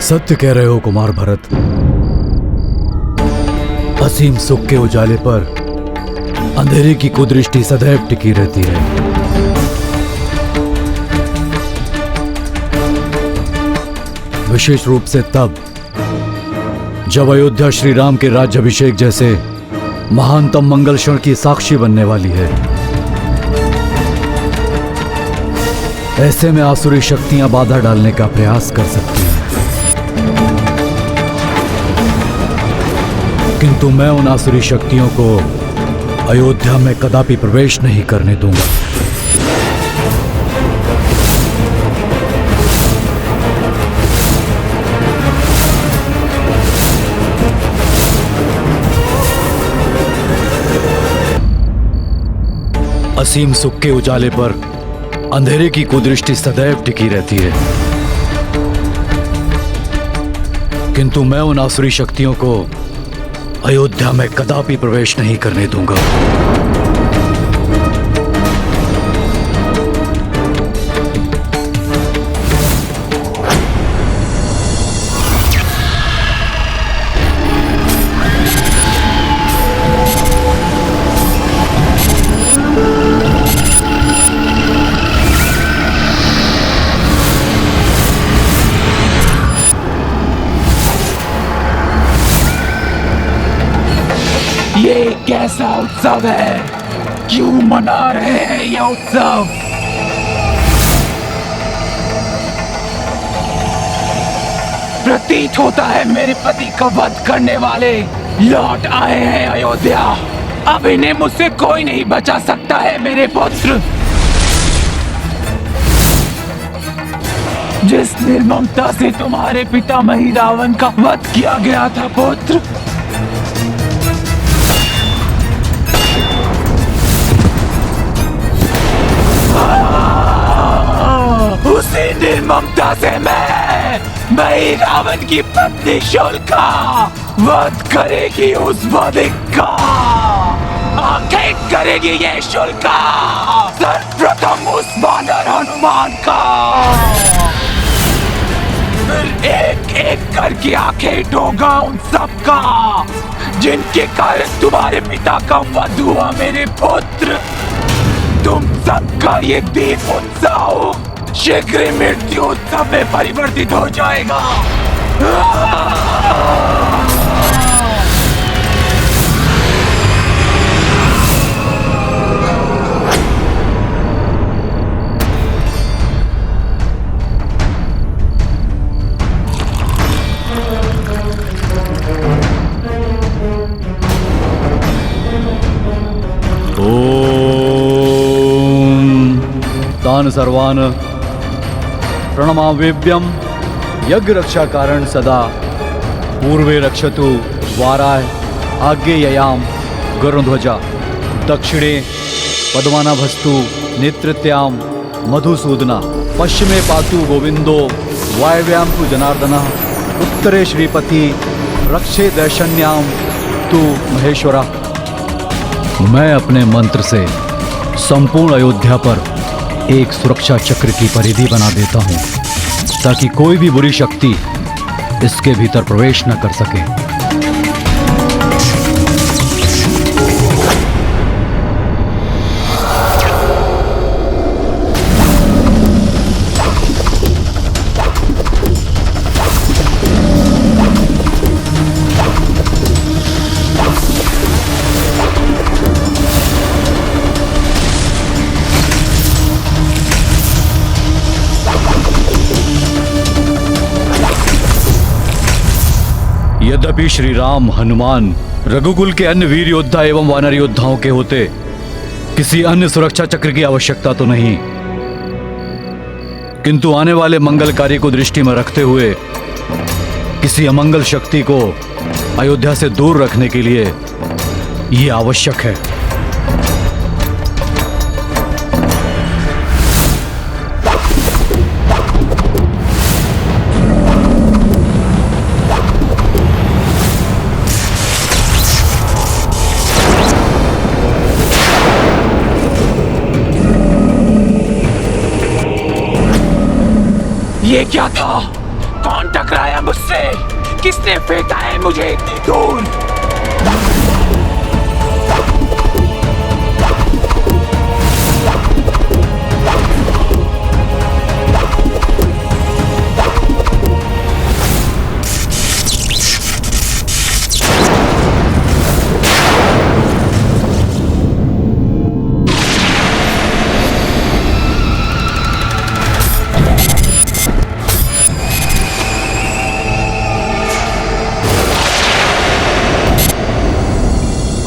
सत्य कह रहे हो कुमार भरत। असीम सुख के उजाले पर अंधेरे की कुदृष्टि सदैव टिकी रहती है। विशेष रूप से तब जब अयोध्या श्री राम के राज्याभिषेक जैसे महानतम मंगल क्षण की साक्षी बनने वाली है। ऐसे में आसुरी शक्तियां बाधा डालने का प्रयास कर सकती हैं, किंतु मैं उन आसुरी शक्तियों को अयोध्या में कदापि प्रवेश नहीं करने दूंगा। असीम सुख के उजाले पर अंधेरे की कुदृष्टि सदैव टिकी रहती है, किंतु मैं उन आसुरी शक्तियों को अयोध्या में कदापि प्रवेश नहीं करने दूंगा। ये कैसा उत्सव है? क्यों मना रहे हैं ये उत्सव? प्रतीत होता है मेरे पति का वध करने वाले लौट आए हैं अयोध्या। अब इन्हें मुझसे कोई नहीं बचा सकता है मेरे पुत्र। जिस निर्ममता से तुम्हारे पितामही रावण का वध किया गया था पुत्र, उसी निर्ममता से मैं रावण की पत्नी शूलिका वध करेगी उस वधिक का। आखिर करेगी ये शूलिका सर्वप्रथम उस वानर हनुमान का, फिर एक एक करके आंखें होगा उन सब का जिनके कारण तुम्हारे पिता का वध हुआ मेरे पुत्र। तुम सबका ये दीप उत्सव शीघ्र ही मृत्यु उत्सव में परिवर्तित हो जाएगा। तान सर्वान प्रणमाम्यभ्यम यज्ञ रक्षा कारण सदा पूर्वे रक्षतु वाराय आज्ञेययाम गरुध्वजा दक्षिणे पद्मानाभस्तु नेतृत्याम मधुसूदना पश्चिमे पातु गोविंदो वायव्याम तु जनार्दनः उत्तरे श्रीपति रक्षे दैशन्याम तु महेश्वरा। मैं अपने मंत्र से संपूर्ण अयोध्या पर एक सुरक्षा चक्र की परिधि बना देता हूं ताकि कोई भी बुरी शक्ति इसके भीतर प्रवेश न कर सके। यद्यपि श्री राम हनुमान रघुकुल के अन्य वीर योद्धा एवं वानर योद्धाओं के होते किसी अन्य सुरक्षा चक्र की आवश्यकता तो नहीं, किंतु आने वाले मंगल कार्य को दृष्टि में रखते हुए किसी अमंगल शक्ति को अयोध्या से दूर रखने के लिए यह आवश्यक है। ये क्या था? कौन टकराया मुझसे? किसने फेंका है मुझे इतनी दूर?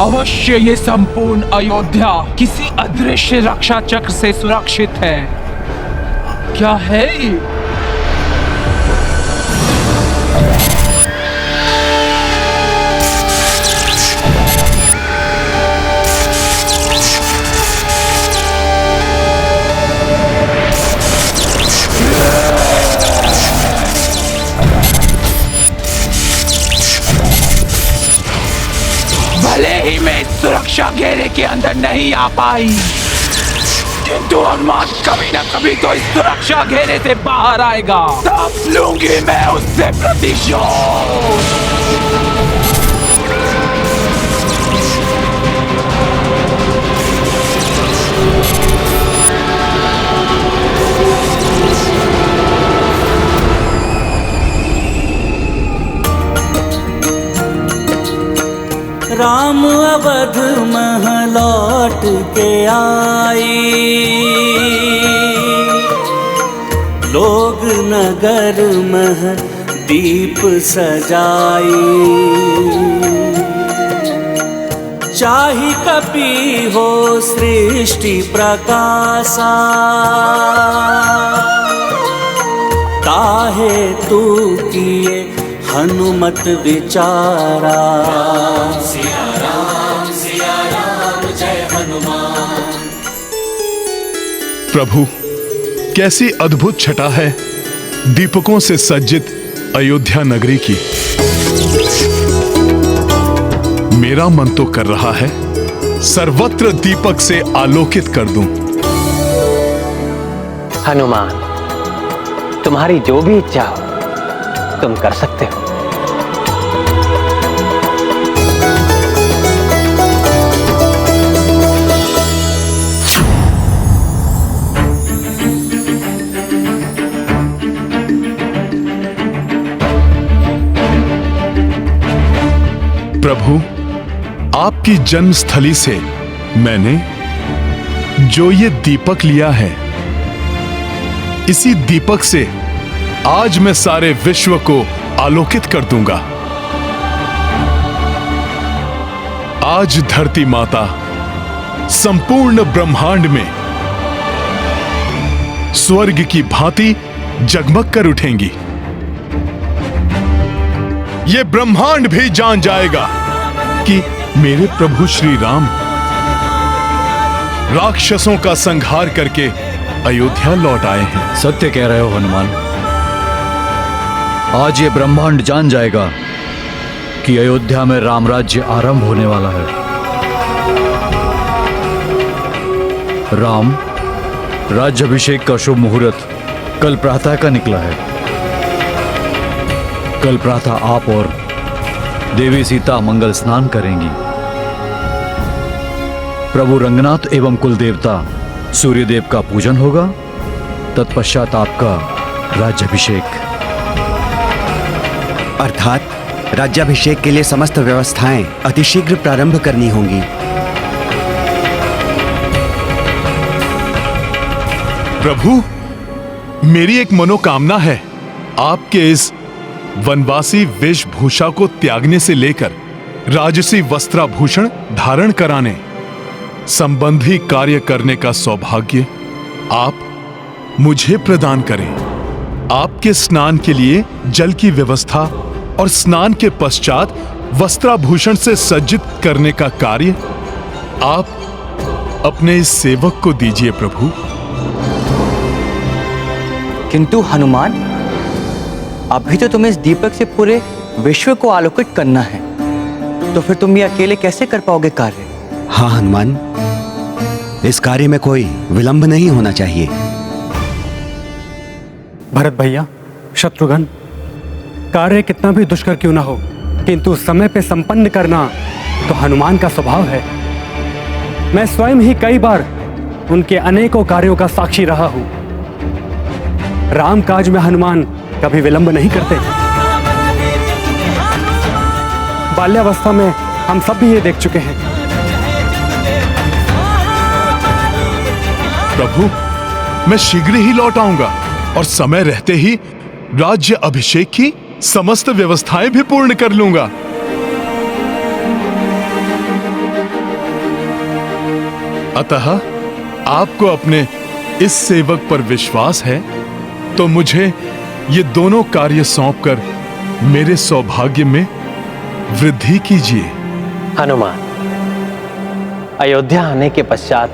अवश्य ये संपूर्ण अयोध्या किसी अदृश्य रक्षा चक्र से सुरक्षित है। क्या है ये? इस सुरक्षा घेरे के अंदर नहीं आ पाई, किंतु हनुमान कभी न कभी तो इस सुरक्षा घेरे से बाहर आएगा। तब लूंगी मैं उससे प्रतिशोध। राम अवध मह लौट के आई, लोग नगर मह दीप सजाई। चाहि कपि हो सृष्टि प्रकाशा, ताहे तू किए हनुमत विचारा। सिया राम जय हनुमान। प्रभु, कैसी अद्भुत छटा है दीपकों से सज्जित अयोध्या नगरी की। मेरा मन तो कर रहा है सर्वत्र दीपक से आलोकित कर दूं। हनुमान, तुम्हारी जो भी इच्छा हो तुम कर सकते हो। प्रभु, आपकी जन्मस्थली से मैंने जो ये दीपक लिया है, इसी दीपक से आज मैं सारे विश्व को आलोकित कर दूंगा। आज धरती माता संपूर्ण ब्रह्मांड में स्वर्ग की भांति जगमग कर उठेंगी। ये ब्रह्मांड भी जान जाएगा कि मेरे प्रभु श्री राम राक्षसों का संहार करके अयोध्या लौट आए हैं। सत्य कह रहे हो हनुमान। आज ये ब्रह्मांड जान जाएगा कि अयोध्या में राम राज्य आरंभ होने वाला है। राम राज्याभिषेक का शुभ मुहूर्त कल प्रातः का निकला है। कल प्रातः आप और देवी सीता मंगल स्नान करेंगी। प्रभु रंगनाथ एवं कुल देवता सूर्यदेव का पूजन होगा। तत्पश्चात आपका राज्याभिषेक। अर्थात राज्याभिषेक के लिए समस्त व्यवस्थाएं अतिशीघ्र प्रारंभ करनी होंगी। प्रभु, मेरी एक मनोकामना है। आपके इस वनवासी वेशभूषा को त्यागने से लेकर राजसी वस्त्राभूषण धारण कराने संबंधी कार्य करने का सौभाग्य आप मुझे प्रदान करें। आपके स्नान के लिए जल की व्यवस्था और स्नान के पश्चात वस्त्राभूषण से सज्जित करने का कार्य आप अपने इस सेवक को दीजिए प्रभु। किंतु हनुमान, अभी तो तुम्हें इस दीपक से पूरे विश्व को आलोकित करना है, तो फिर तुम ये अकेले कैसे कर पाओगे कार्य? हाँ हनुमान, इस कार्य में कोई विलंब नहीं होना चाहिए। भरत भैया, शत्रुघ्न, कार्य कितना भी दुष्कर क्यों ना हो, किंतु समय पे संपन्न करना तो हनुमान का स्वभाव है। मैं स्वयं ही कई बार उनके अनेकों कार्यों का साक्षी रहा हूं। राम काज में हनुमान कभी विलंब नहीं करते। बाल्यावस्था में हम सब भी ये देख चुके हैं। प्रभु, मैं शीघ्र ही लौट आऊंगा और समय रहते ही राज्य अभिषेक की समस्त व्यवस्थाएं भी पूर्ण कर लूंगा। अतः आपको अपने इस सेवक पर विश्वास है तो मुझे ये दोनों कार्य सौंपकर मेरे सौभाग्य में वृद्धि कीजिए। हनुमान, अयोध्या आने के पश्चात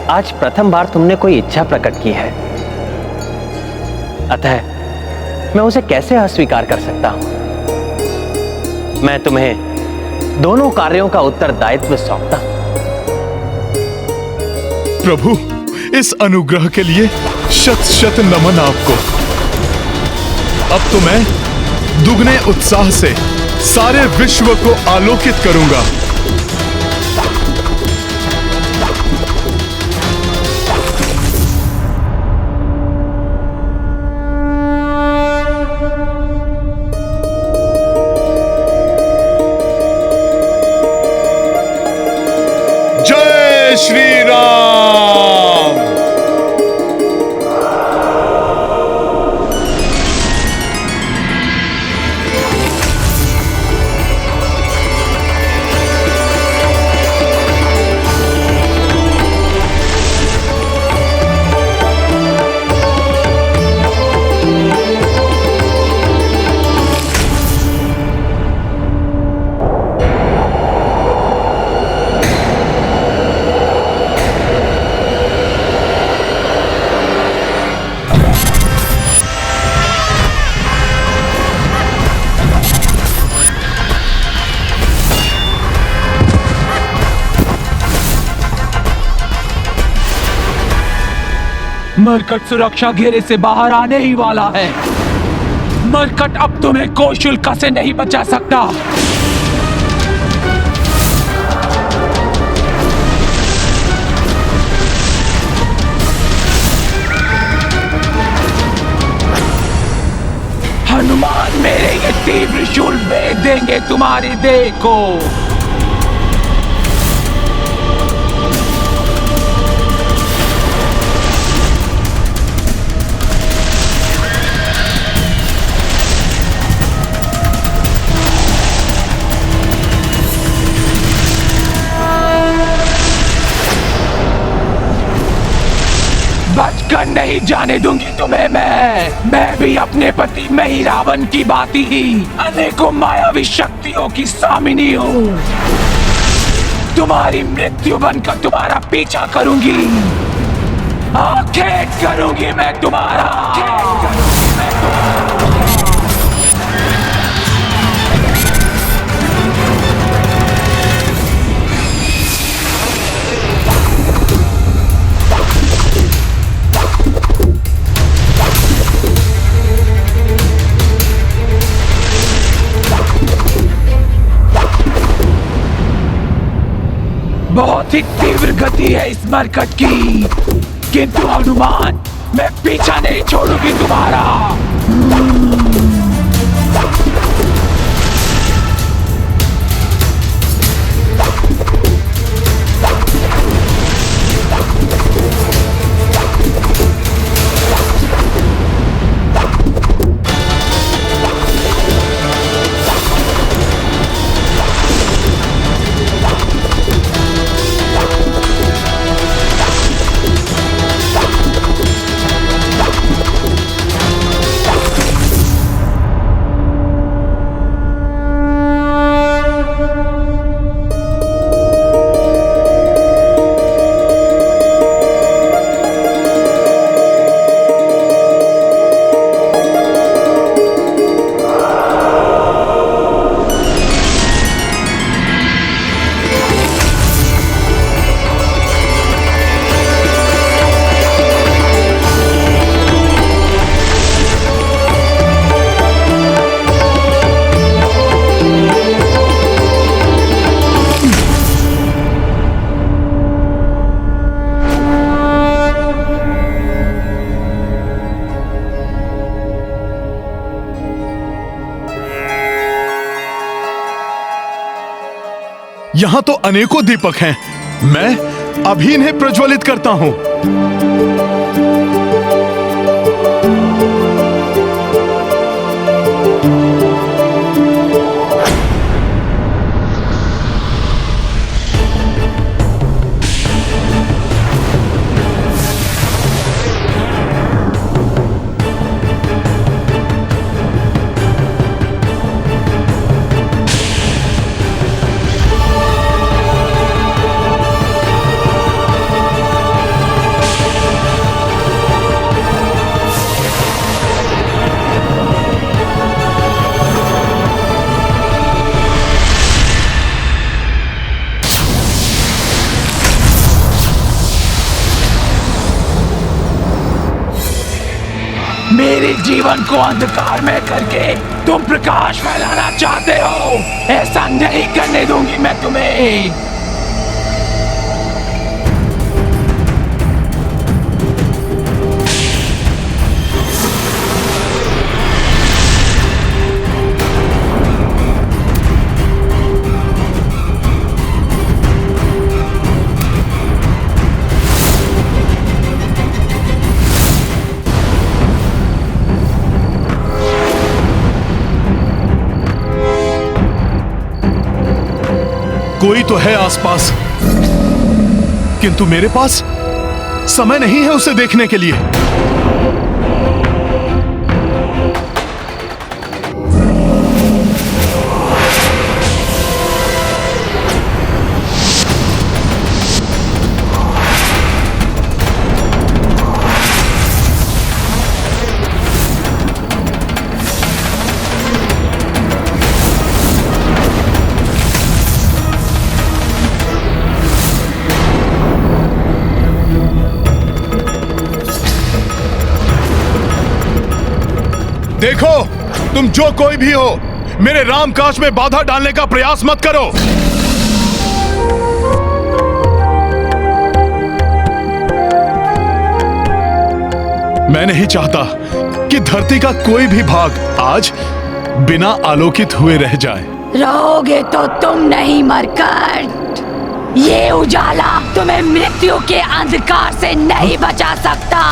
आज प्रथम बार तुमने कोई इच्छा प्रकट की है, अतः मैं उसे कैसे अस्वीकार कर सकता हूं। मैं तुम्हें दोनों कार्यों का उत्तरदायित्व सौंपता। प्रभु, इस अनुग्रह के लिए शत शत नमन आपको। अब तो मैं दुगने उत्साह से सारे विश्व को आलोकित करूंगा। जय श्री राम। मरकट सुरक्षा घेरे से बाहर आने ही वाला है। मरकट अब तुम्हें कोई शुल्क से नहीं बचा सकता। हनुमान मेरे ये तीव्र शूल भेद देंगे तुम्हारी देह को। बचकर नहीं जाने दूंगी तुम्हें मैं भी अपने पति में ही रावण की भांति ही अनेकों मायावी शक्तियों की स्वामिनी हूँ। तुम्हारी मृत्यु बनकर तुम्हारा पीछा करूंगी, आखेट करूंगी मैं तुम्हारा। बहुत ही तीव्र गति है इस मरकट की, किंतु हनुमान मैं पीछा नहीं छोड़ूंगी तुम्हारा। यहाँ तो अनेकों दीपक हैं। मैं अभी इन्हें प्रज्वलित करता हूँ। मेरे जीवन को अंधकार में करके तुम प्रकाश फैलाना चाहते हो। ऐसा नहीं करने दूंगी मैं तुम्हें। कोई तो है आसपास, किंतु मेरे पास समय नहीं है उसे देखने के लिए। देखो, तुम जो कोई भी हो, मेरे रामकाज में बाधा डालने का प्रयास मत करो। मैं नहीं चाहता कि धरती का कोई भी भाग आज बिना आलोकित हुए रह जाए। रहोगे तो तुम नहीं मरकट। ये उजाला तुम्हें मृत्यु के अंधकार से नहीं बचा सकता।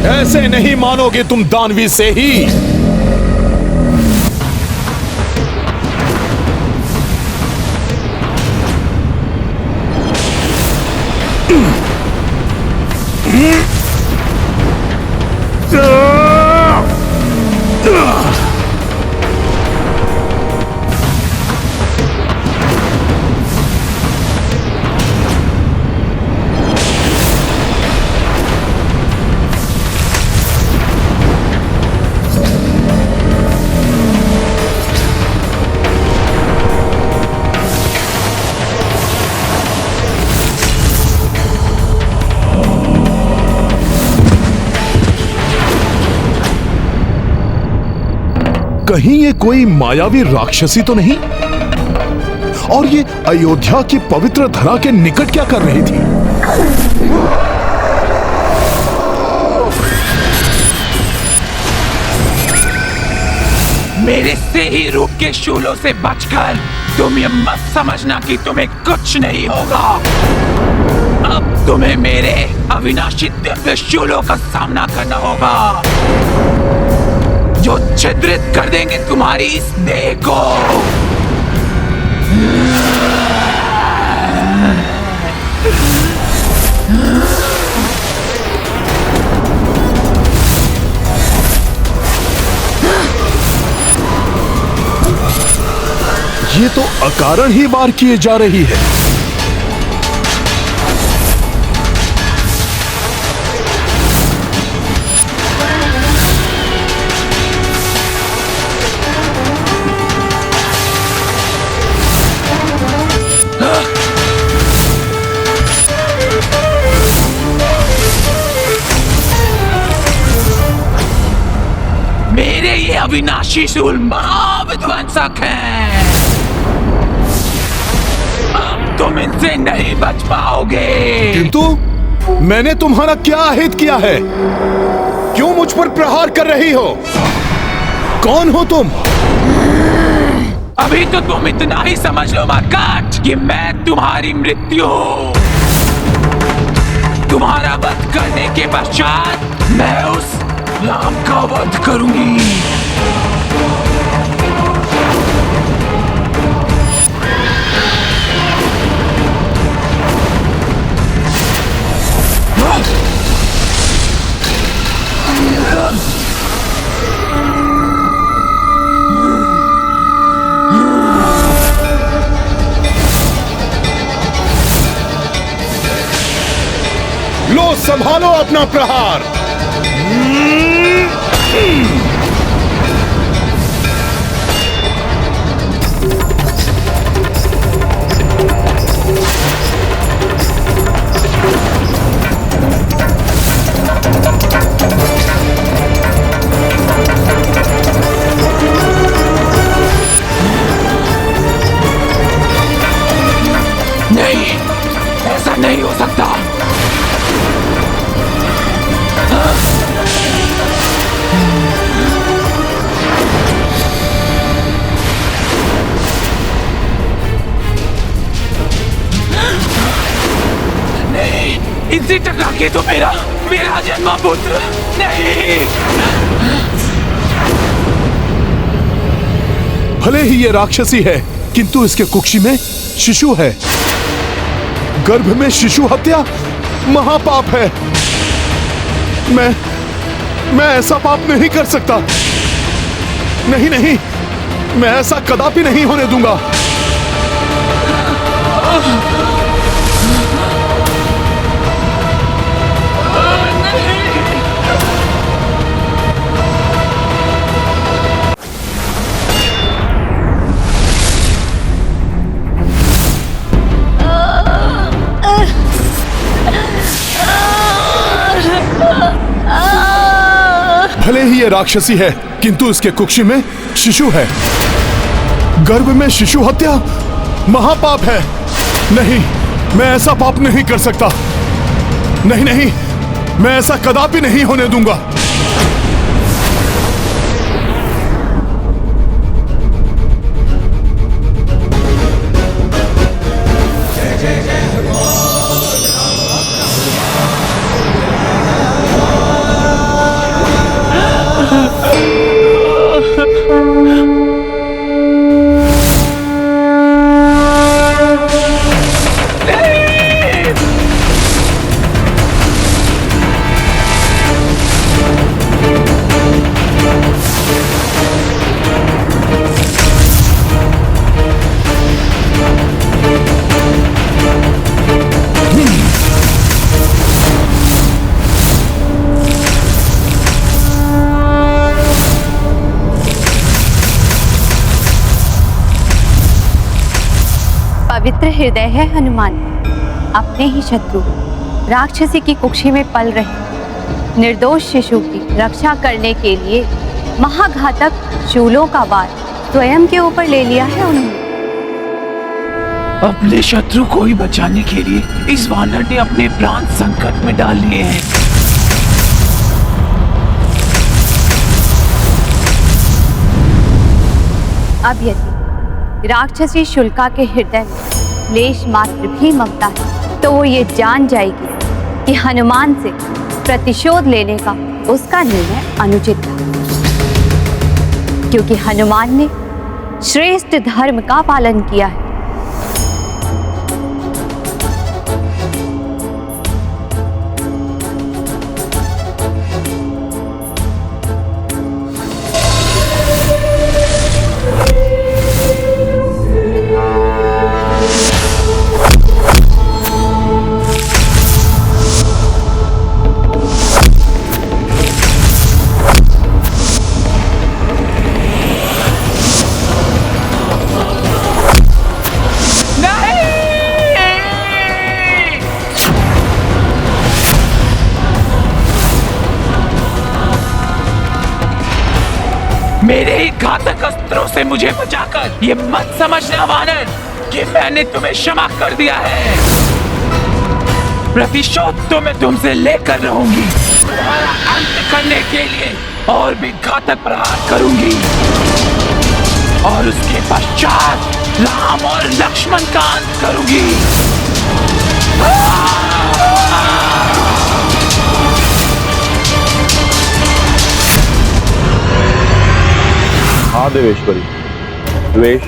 ऐसे नहीं मानोगे तुम दानवी से ही। कहीं ये कोई मायावी राक्षसी तो नहीं? और ये अयोध्या की पवित्र धरा के निकट क्या कर रही थी? मेरे से ही रूप के शूलों से बचकर तुम ये मत समझना कि तुम्हें कुछ नहीं होगा। अब तुम्हें मेरे अविनाशी दिव्य शूलों का सामना करना होगा, जो छिद्रित कर देंगे तुम्हारी इस देह को। ये तो अकारण ही वार किए जा रही है। मेरे ये अविनाशी शूल महाविध्वंसक हैं। अब तुम इनसे नहीं बच पाओगे। किंतु मैंने तुम्हारा क्या हित किया है? क्यों मुझ पर प्रहार कर रही हो? कौन हो तुम? अभी तो तुम इतना ही समझ लो मरकट कि मैं तुम्हारी मृत्यु हूं। तुम्हारा वध करने के पश्चात मैं उस राम का वध करूंगी। संभालो अपना प्रहार। नहीं, ऐसा नहीं हो सकता। नहीं, इनसे टकरा के तो मेरा जन्मा पुत्र नहीं। भले ही ये राक्षसी है, किंतु इसके कुक्षी में शिशु है। गर्भ में शिशु हत्या महापाप है। मैं ऐसा पाप नहीं कर सकता। नहीं नहीं, मैं ऐसा कदापि नहीं होने दूंगा। भले ही ये राक्षसी है, किंतु इसके कुक्षी में शिशु है। गर्भ में शिशु हत्या महापाप है। नहीं, मैं ऐसा पाप नहीं कर सकता। नहीं नहीं, मैं ऐसा कदापि नहीं होने दूंगा। पवित्र हृदय है हनुमान। अपने ही शत्रु राक्षसी की कुक्षी में पल रहे निर्दोष शिशु की रक्षा करने के लिए महाघातक शूलों का वार स्वयं के ऊपर ले लिया है उन्होंने। अपने शत्रु को ही बचाने के लिए इस वानर ने अपने प्राण संकट में डाल लिए हैं। अब यदि राक्षसी शुल्का के हृदय में लेश मात्र भी ममता है, तो वो ये जान जाएगी कि हनुमान से प्रतिशोध लेने का उसका निर्णय अनुचित था, क्योंकि हनुमान ने श्रेष्ठ धर्म का पालन किया है। मेरे ही घातक अस्त्रों से मुझे बचाकर ये मत समझना वानर कि मैंने तुम्हें क्षमा कर दिया है। प्रतिशोध तो मैं तुमसे लेकर रहूंगी। तुम्हारा अंत करने के लिए और भी घातक प्रहार करूंगी, और उसके पश्चात राम और लक्ष्मण का अंत करूंगी। हाँ देवेश्वरी, द्वेष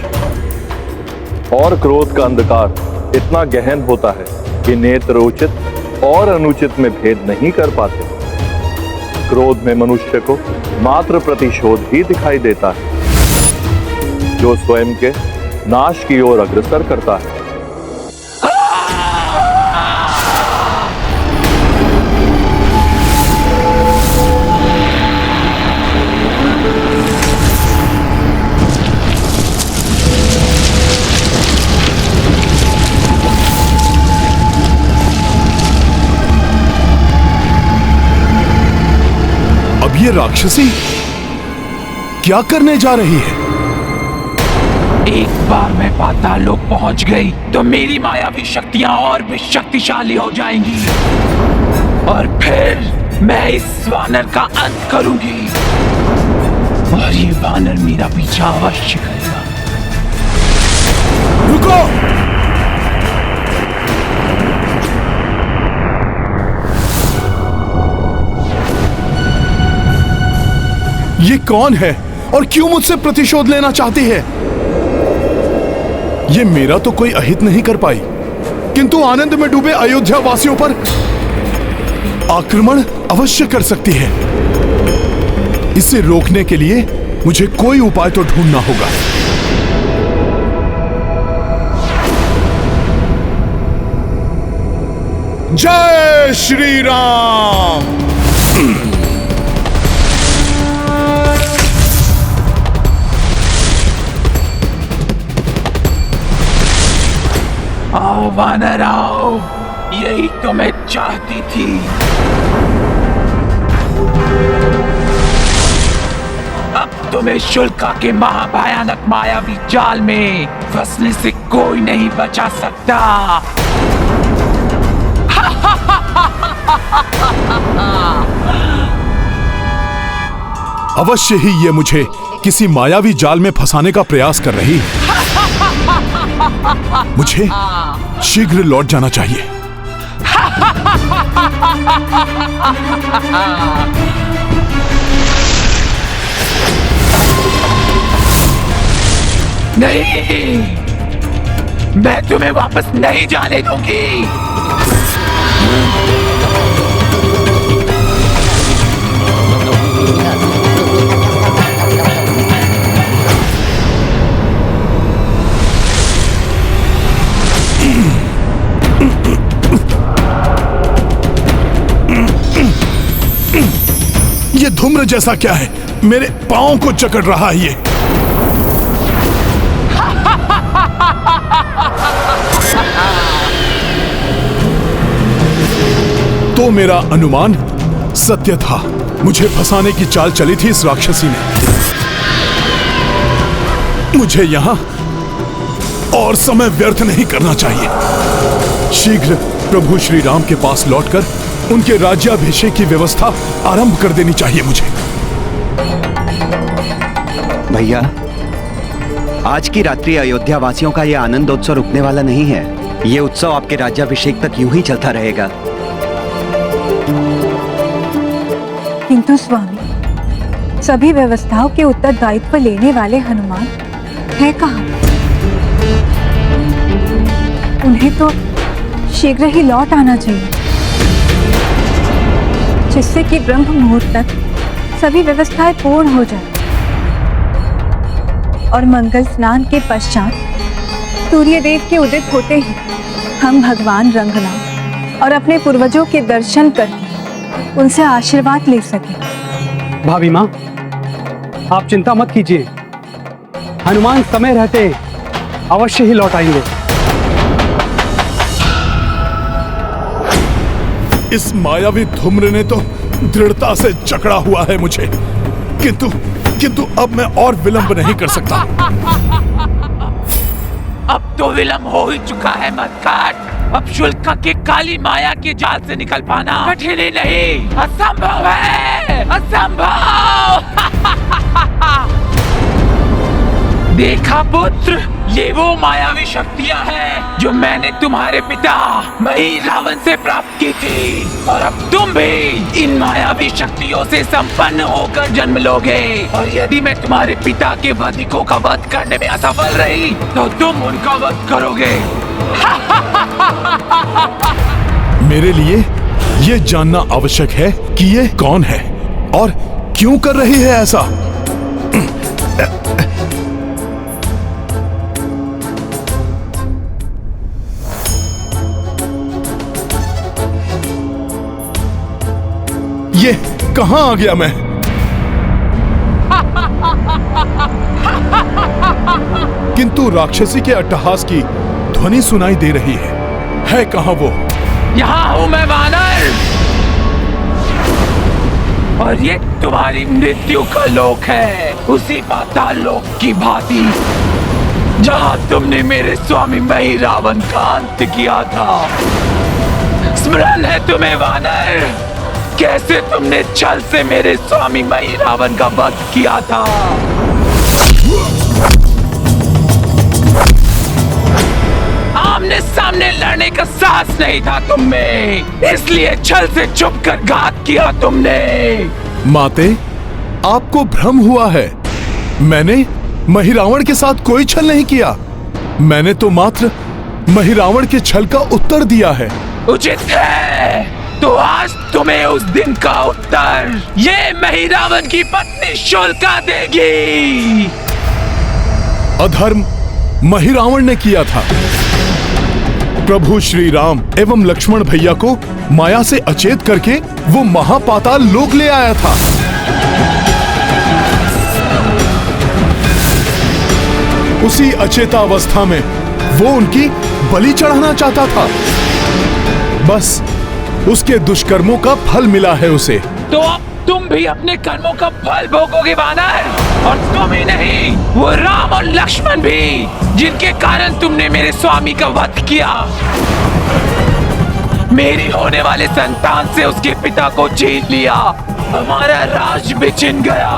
और क्रोध का अंधकार इतना गहन होता है कि नेत्र उचित और अनुचित में भेद नहीं कर पाते। क्रोध में मनुष्य को मात्र प्रतिशोध ही दिखाई देता है, जो स्वयं के नाश की ओर अग्रसर करता है। ये राक्षसी क्या करने जा रही है? एक बार मैं पाताल लोक पहुंच गई तो मेरी मायावी शक्तियां और भी शक्तिशाली हो जाएंगी और फिर मैं इस वानर का अंत करूंगी और ये वानर मेरा पीछा अवश्य करेगा। रुको! ये कौन है और क्यों मुझसे प्रतिशोध लेना चाहती है? ये मेरा तो कोई अहित नहीं कर पाई, किंतु आनंद में डूबे अयोध्या वासियों पर आक्रमण अवश्य कर सकती है। इसे रोकने के लिए मुझे कोई उपाय तो ढूंढना होगा। जय श्री राम। आओ वानर आओ, यही तो मैं चाहती थी। अब तुम्हें शुल्का के महाभयानक मायावी जाल में फंसने से कोई नहीं बचा सकता। अवश्य ही ये मुझे किसी मायावी जाल में फंसाने का प्रयास कर रही है। मुझे शीघ्र लौट जाना चाहिए। नहीं, मैं तुम्हें वापस नहीं जाने दूंगी। ये धूम्र जैसा क्या है? मेरे पांव को जकड़ रहा है ये। तो मेरा अनुमान सत्य था। मुझे फंसाने की चाल चली थी इस राक्षसी ने। मुझे यहां और समय व्यर्थ नहीं करना चाहिए। शीघ्र प्रभु श्री राम के पास लौटकर उनके राज्याभिषेक की व्यवस्था आरंभ कर देनी चाहिए मुझे। भैया, आज की रात्रि अयोध्या वासियों का यह आनंदोत्सव रुकने वाला नहीं है। यह उत्सव आपके राज्याभिषेक तक यूं ही चलता रहेगा। किंतु स्वामी, सभी व्यवस्थाओं के उत्तरदायित्व लेने वाले हनुमान है कहाँ? उन्हें तो शीघ्र ही लौट आना चाहिए, जिससे कि ब्रह्म मुहूर्त तक सभी व्यवस्थाएं पूर्ण हो जाए और मंगल स्नान के पश्चात सूर्य देव के उदित होते ही हम भगवान रंगनाथ और अपने पूर्वजों के दर्शन करके उनसे आशीर्वाद ले सके। भाभी माँ, आप चिंता मत कीजिए, हनुमान समय रहते अवश्य ही लौट आएंगे। इस मायावी धूम्र ने तो दृढ़ता से जकड़ा हुआ है मुझे, किंतु अब मैं और विलंब नहीं कर सकता। अब तो विलंब हो ही चुका है मत्काट। अब शुल्का के काली माया के जाल से निकल पाना कठिन ही नहीं, असंभव है, असंभव। देखा पुत्र, ये वो मायावी शक्तियां हैं जो मैंने तुम्हारे पिता मही रावण से प्राप्त की थी, और अब तुम भी इन मायावी शक्तियों से संपन्न होकर जन्म लोगे। और यदि मैं तुम्हारे पिता के वधिकों का वध करने में असफल रही तो तुम उनका वध करोगे। मेरे लिए ये जानना आवश्यक है कि ये कौन है और क्यों कर रही है ऐसा। ये कहां आ गया मैं? किंतु राक्षसी के अट्टहास की ध्वनि सुनाई दे रही है कहां वो? यहाँ हूं मैं वानर। और ये तुम्हारी मृत्यु का लोक है, उसी पाताल लोक की भांति जहां तुमने मेरे स्वामी मही रावण का अंत किया था। स्मरण है तुम्हें वानर, कैसे तुमने छल से मेरे स्वामी मही रावण का वध किया था। आमने सामने लड़ने का साहस नहीं था तुम में, इसलिए छल से छुपकर घात किया तुमने। माते, आपको भ्रम हुआ है। मैंने महिरावण के साथ कोई छल नहीं किया। मैंने तो मात्र महिरावण के छल का उत्तर दिया है। उचित है, तो आज तुम्हें उस दिन का उत्तर ये महिरावण की पत्नी शोल्का देगी। अधर्म महिरावण ने किया था। प्रभु श्री राम एवं लक्ष्मण भैया को माया से अचेत करके वो महापाताल लोक ले आया था। उसी अचेतावस्था में वो उनकी बलि चढ़ाना चाहता था। बस उसके दुष्कर्मों का फल मिला है उसे। तो अब तुम भी अपने कर्मों का फल भोगोगे वानर, और तुम ही नहीं, वो राम और लक्ष्मण भी, जिनके कारण तुमने मेरे स्वामी का वध किया। मेरी होने वाले संतान से उसके पिता को छीन लिया, हमारा राज भी छिन गया।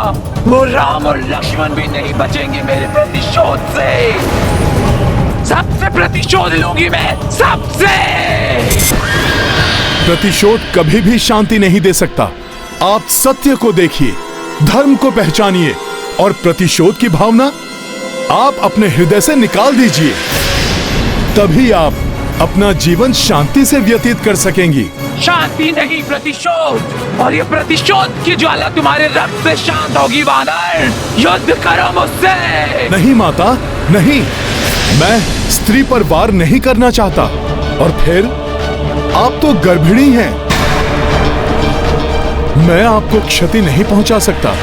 वो राम और लक्ष्मण भी नहीं बचेंगे मेरे प्रतिशोध से। सबसे प्रतिशोध लूंगी मैं, सबसे। प्रतिशोध कभी भी शांति नहीं दे सकता। आप सत्य को देखिए, धर्म को पहचानिए और प्रतिशोध की भावना आप अपने हृदय से निकाल दीजिए। तभी आप अपना जीवन शांति से व्यतीत कर सकेंगी। शांति नहीं, प्रतिशोध। और ये प्रतिशोध की ज्वाला तुम्हारे रक्त से शांत होगी वानर। युद्ध करो मुझसे। नहीं माता, नहीं। मैं स्त्री पर वार नहीं करना चाहता। और फिर आप तो गर्भिणी हैं। मैं आपको क्षति नहीं पहुंचा सकता।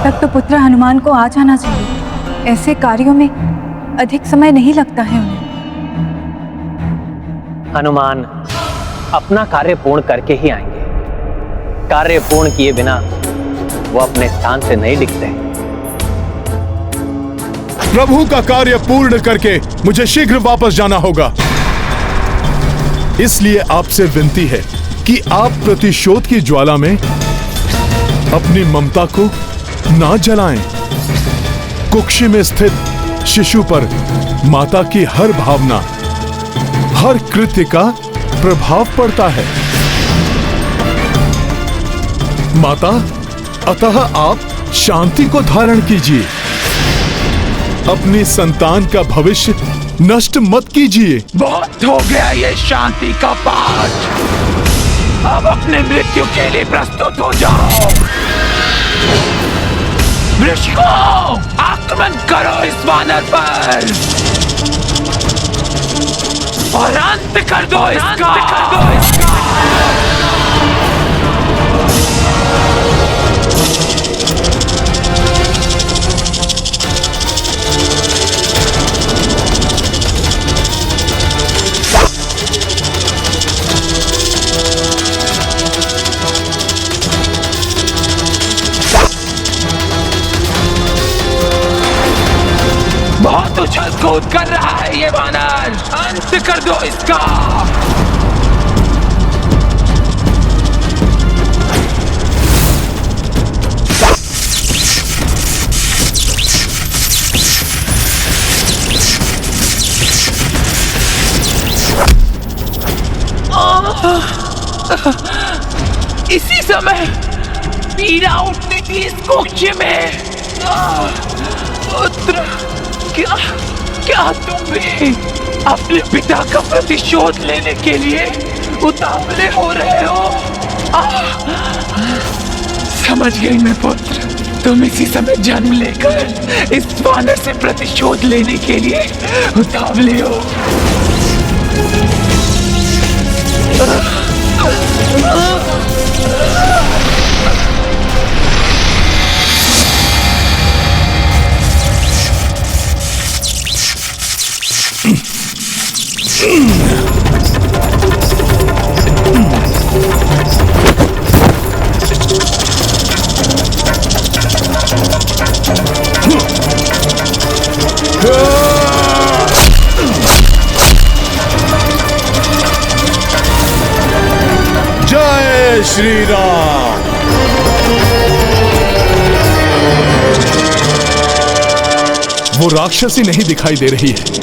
तब तो पुत्र हनुमान को आ जाना चाहिए। ऐसे कार्यों में अधिक समय नहीं लगता है उन्हें। हनुमान अपना कार्य पूर्ण करके ही आएंगे। कार्य पूर्ण किए बिना वो अपने स्थान से नहीं दिखते। प्रभु का कार्य पूर्ण करके मुझे शीघ्र वापस जाना होगा। इसलिए आपसे विनती है कि आप प्रतिशोध की ज्वाला में अपनी ममता को ना जलाएं। कुक्षी में स्थित शिशु पर माता की हर भावना, हर कृत्य का प्रभाव पड़ता है। माता, अतः आप शांति को धारण कीजिए। अपनी संतान का भविष्य नष्ट मत कीजिए। बहुत हो गया ये शांति का पाठ। अब अपने मृत्यु के लिए प्रस्तुत हो जाओ। वृषको, आक्रमण करो इस वानर पर और अंत कर दो इसका। बहुत उछल कूद कर रहा है ये वानर, अंत कर दो इसका। इसी समय पीड़ा उठने की इस कुक्ष में पुत्र, क्या क्या तुम भी अपने पिता का प्रतिशोध लेने के लिए उतावले हो रहे हो? समझ गई मैं पुत्र, तुम इसी समय जन्म लेकर इस वानर से प्रतिशोध लेने के लिए उतावले हो। जय श्री राम। वो राक्षसी नहीं दिखाई दे रही है।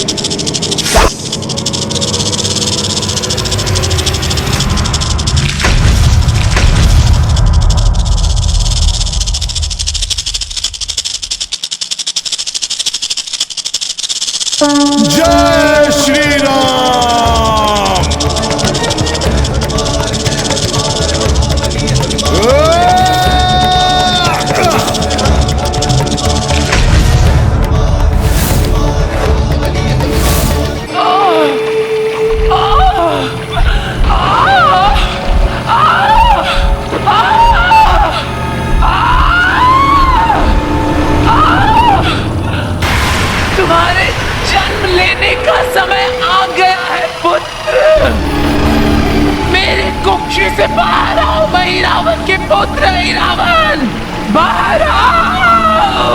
जय श्री राम। तुम्हारे जन्म लेने का समय आ गया है पुत्र। मेरे कुक्ष से बाहर आओ महिरावन के पुत्र रावण, बाहर आओ।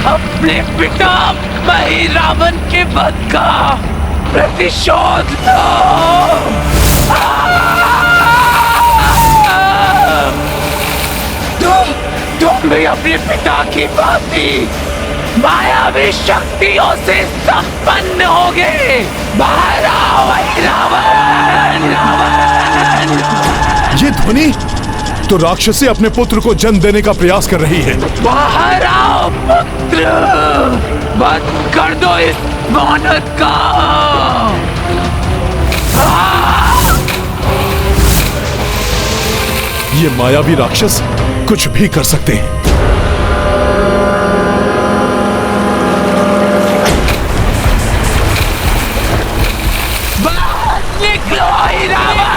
अपने पिता महिरावन के वध का प्रतिशोध लो। तुम भी अपने पिता की भांति मायावी शक्तियों से संपन्न होगे। बाहर आओ महिरावन। ये ध्वनि तो राक्षसी अपने पुत्र को जन्म देने का प्रयास कर रही है। बाहर आओ पुत्र, बंद कर दो इस वानर का। ये मायावी राक्षस कुछ भी कर सकते हैं। बाहर निकलो रावण।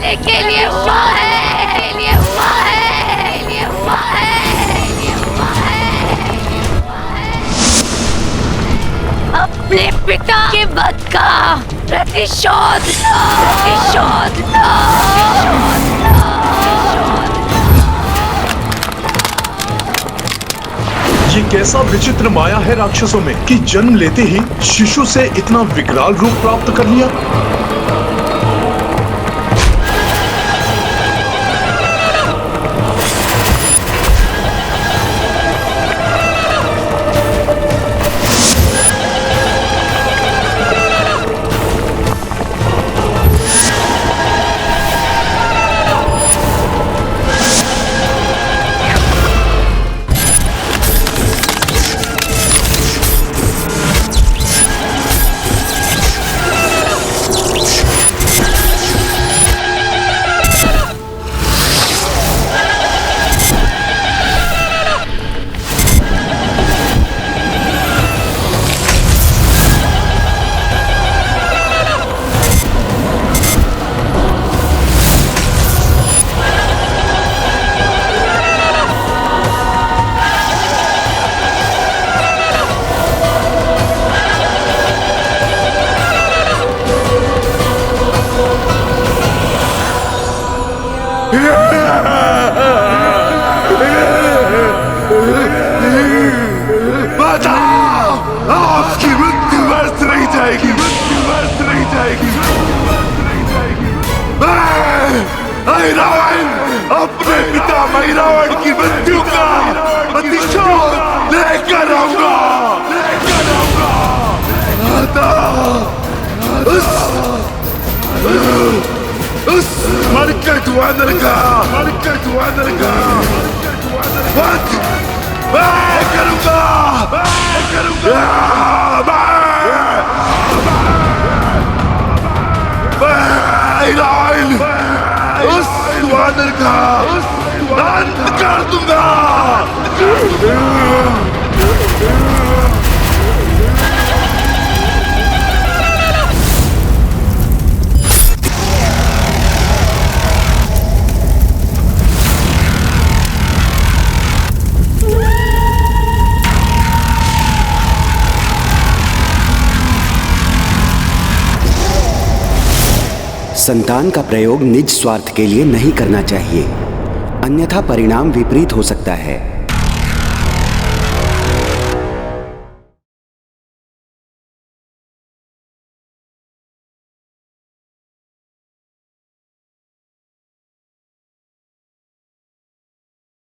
करने के लिए हुआ है, के लिए हुआ है, के लिए हुआ है, के लिए हुआ है। अपने पिता के वध का प्रतिशोध लो, प्रतिशोध लो, प्रतिशोध लो। ये कैसा विचित्र माया है राक्षसों में कि जन्म लेते ही शिशु से इतना विकराल रूप प्राप्त कर लिया। आपकी मृत्यु व्यर्थ नहीं जाएगी, मृत्यु व्यर्थ नहीं जाएगी। रावण अपने पिता रावण की मृत्यु का प्रतिशोध लेकर आऊंगा, लेकर आऊंगा। उस मरकट वानर का वध मैं करूंगा, मैं करूंगा। उस वानर का अंत कर दूंगा। संतान का प्रयोग निज स्वार्थ के लिए नहीं करना चाहिए, अन्यथा परिणाम विपरीत हो सकता है।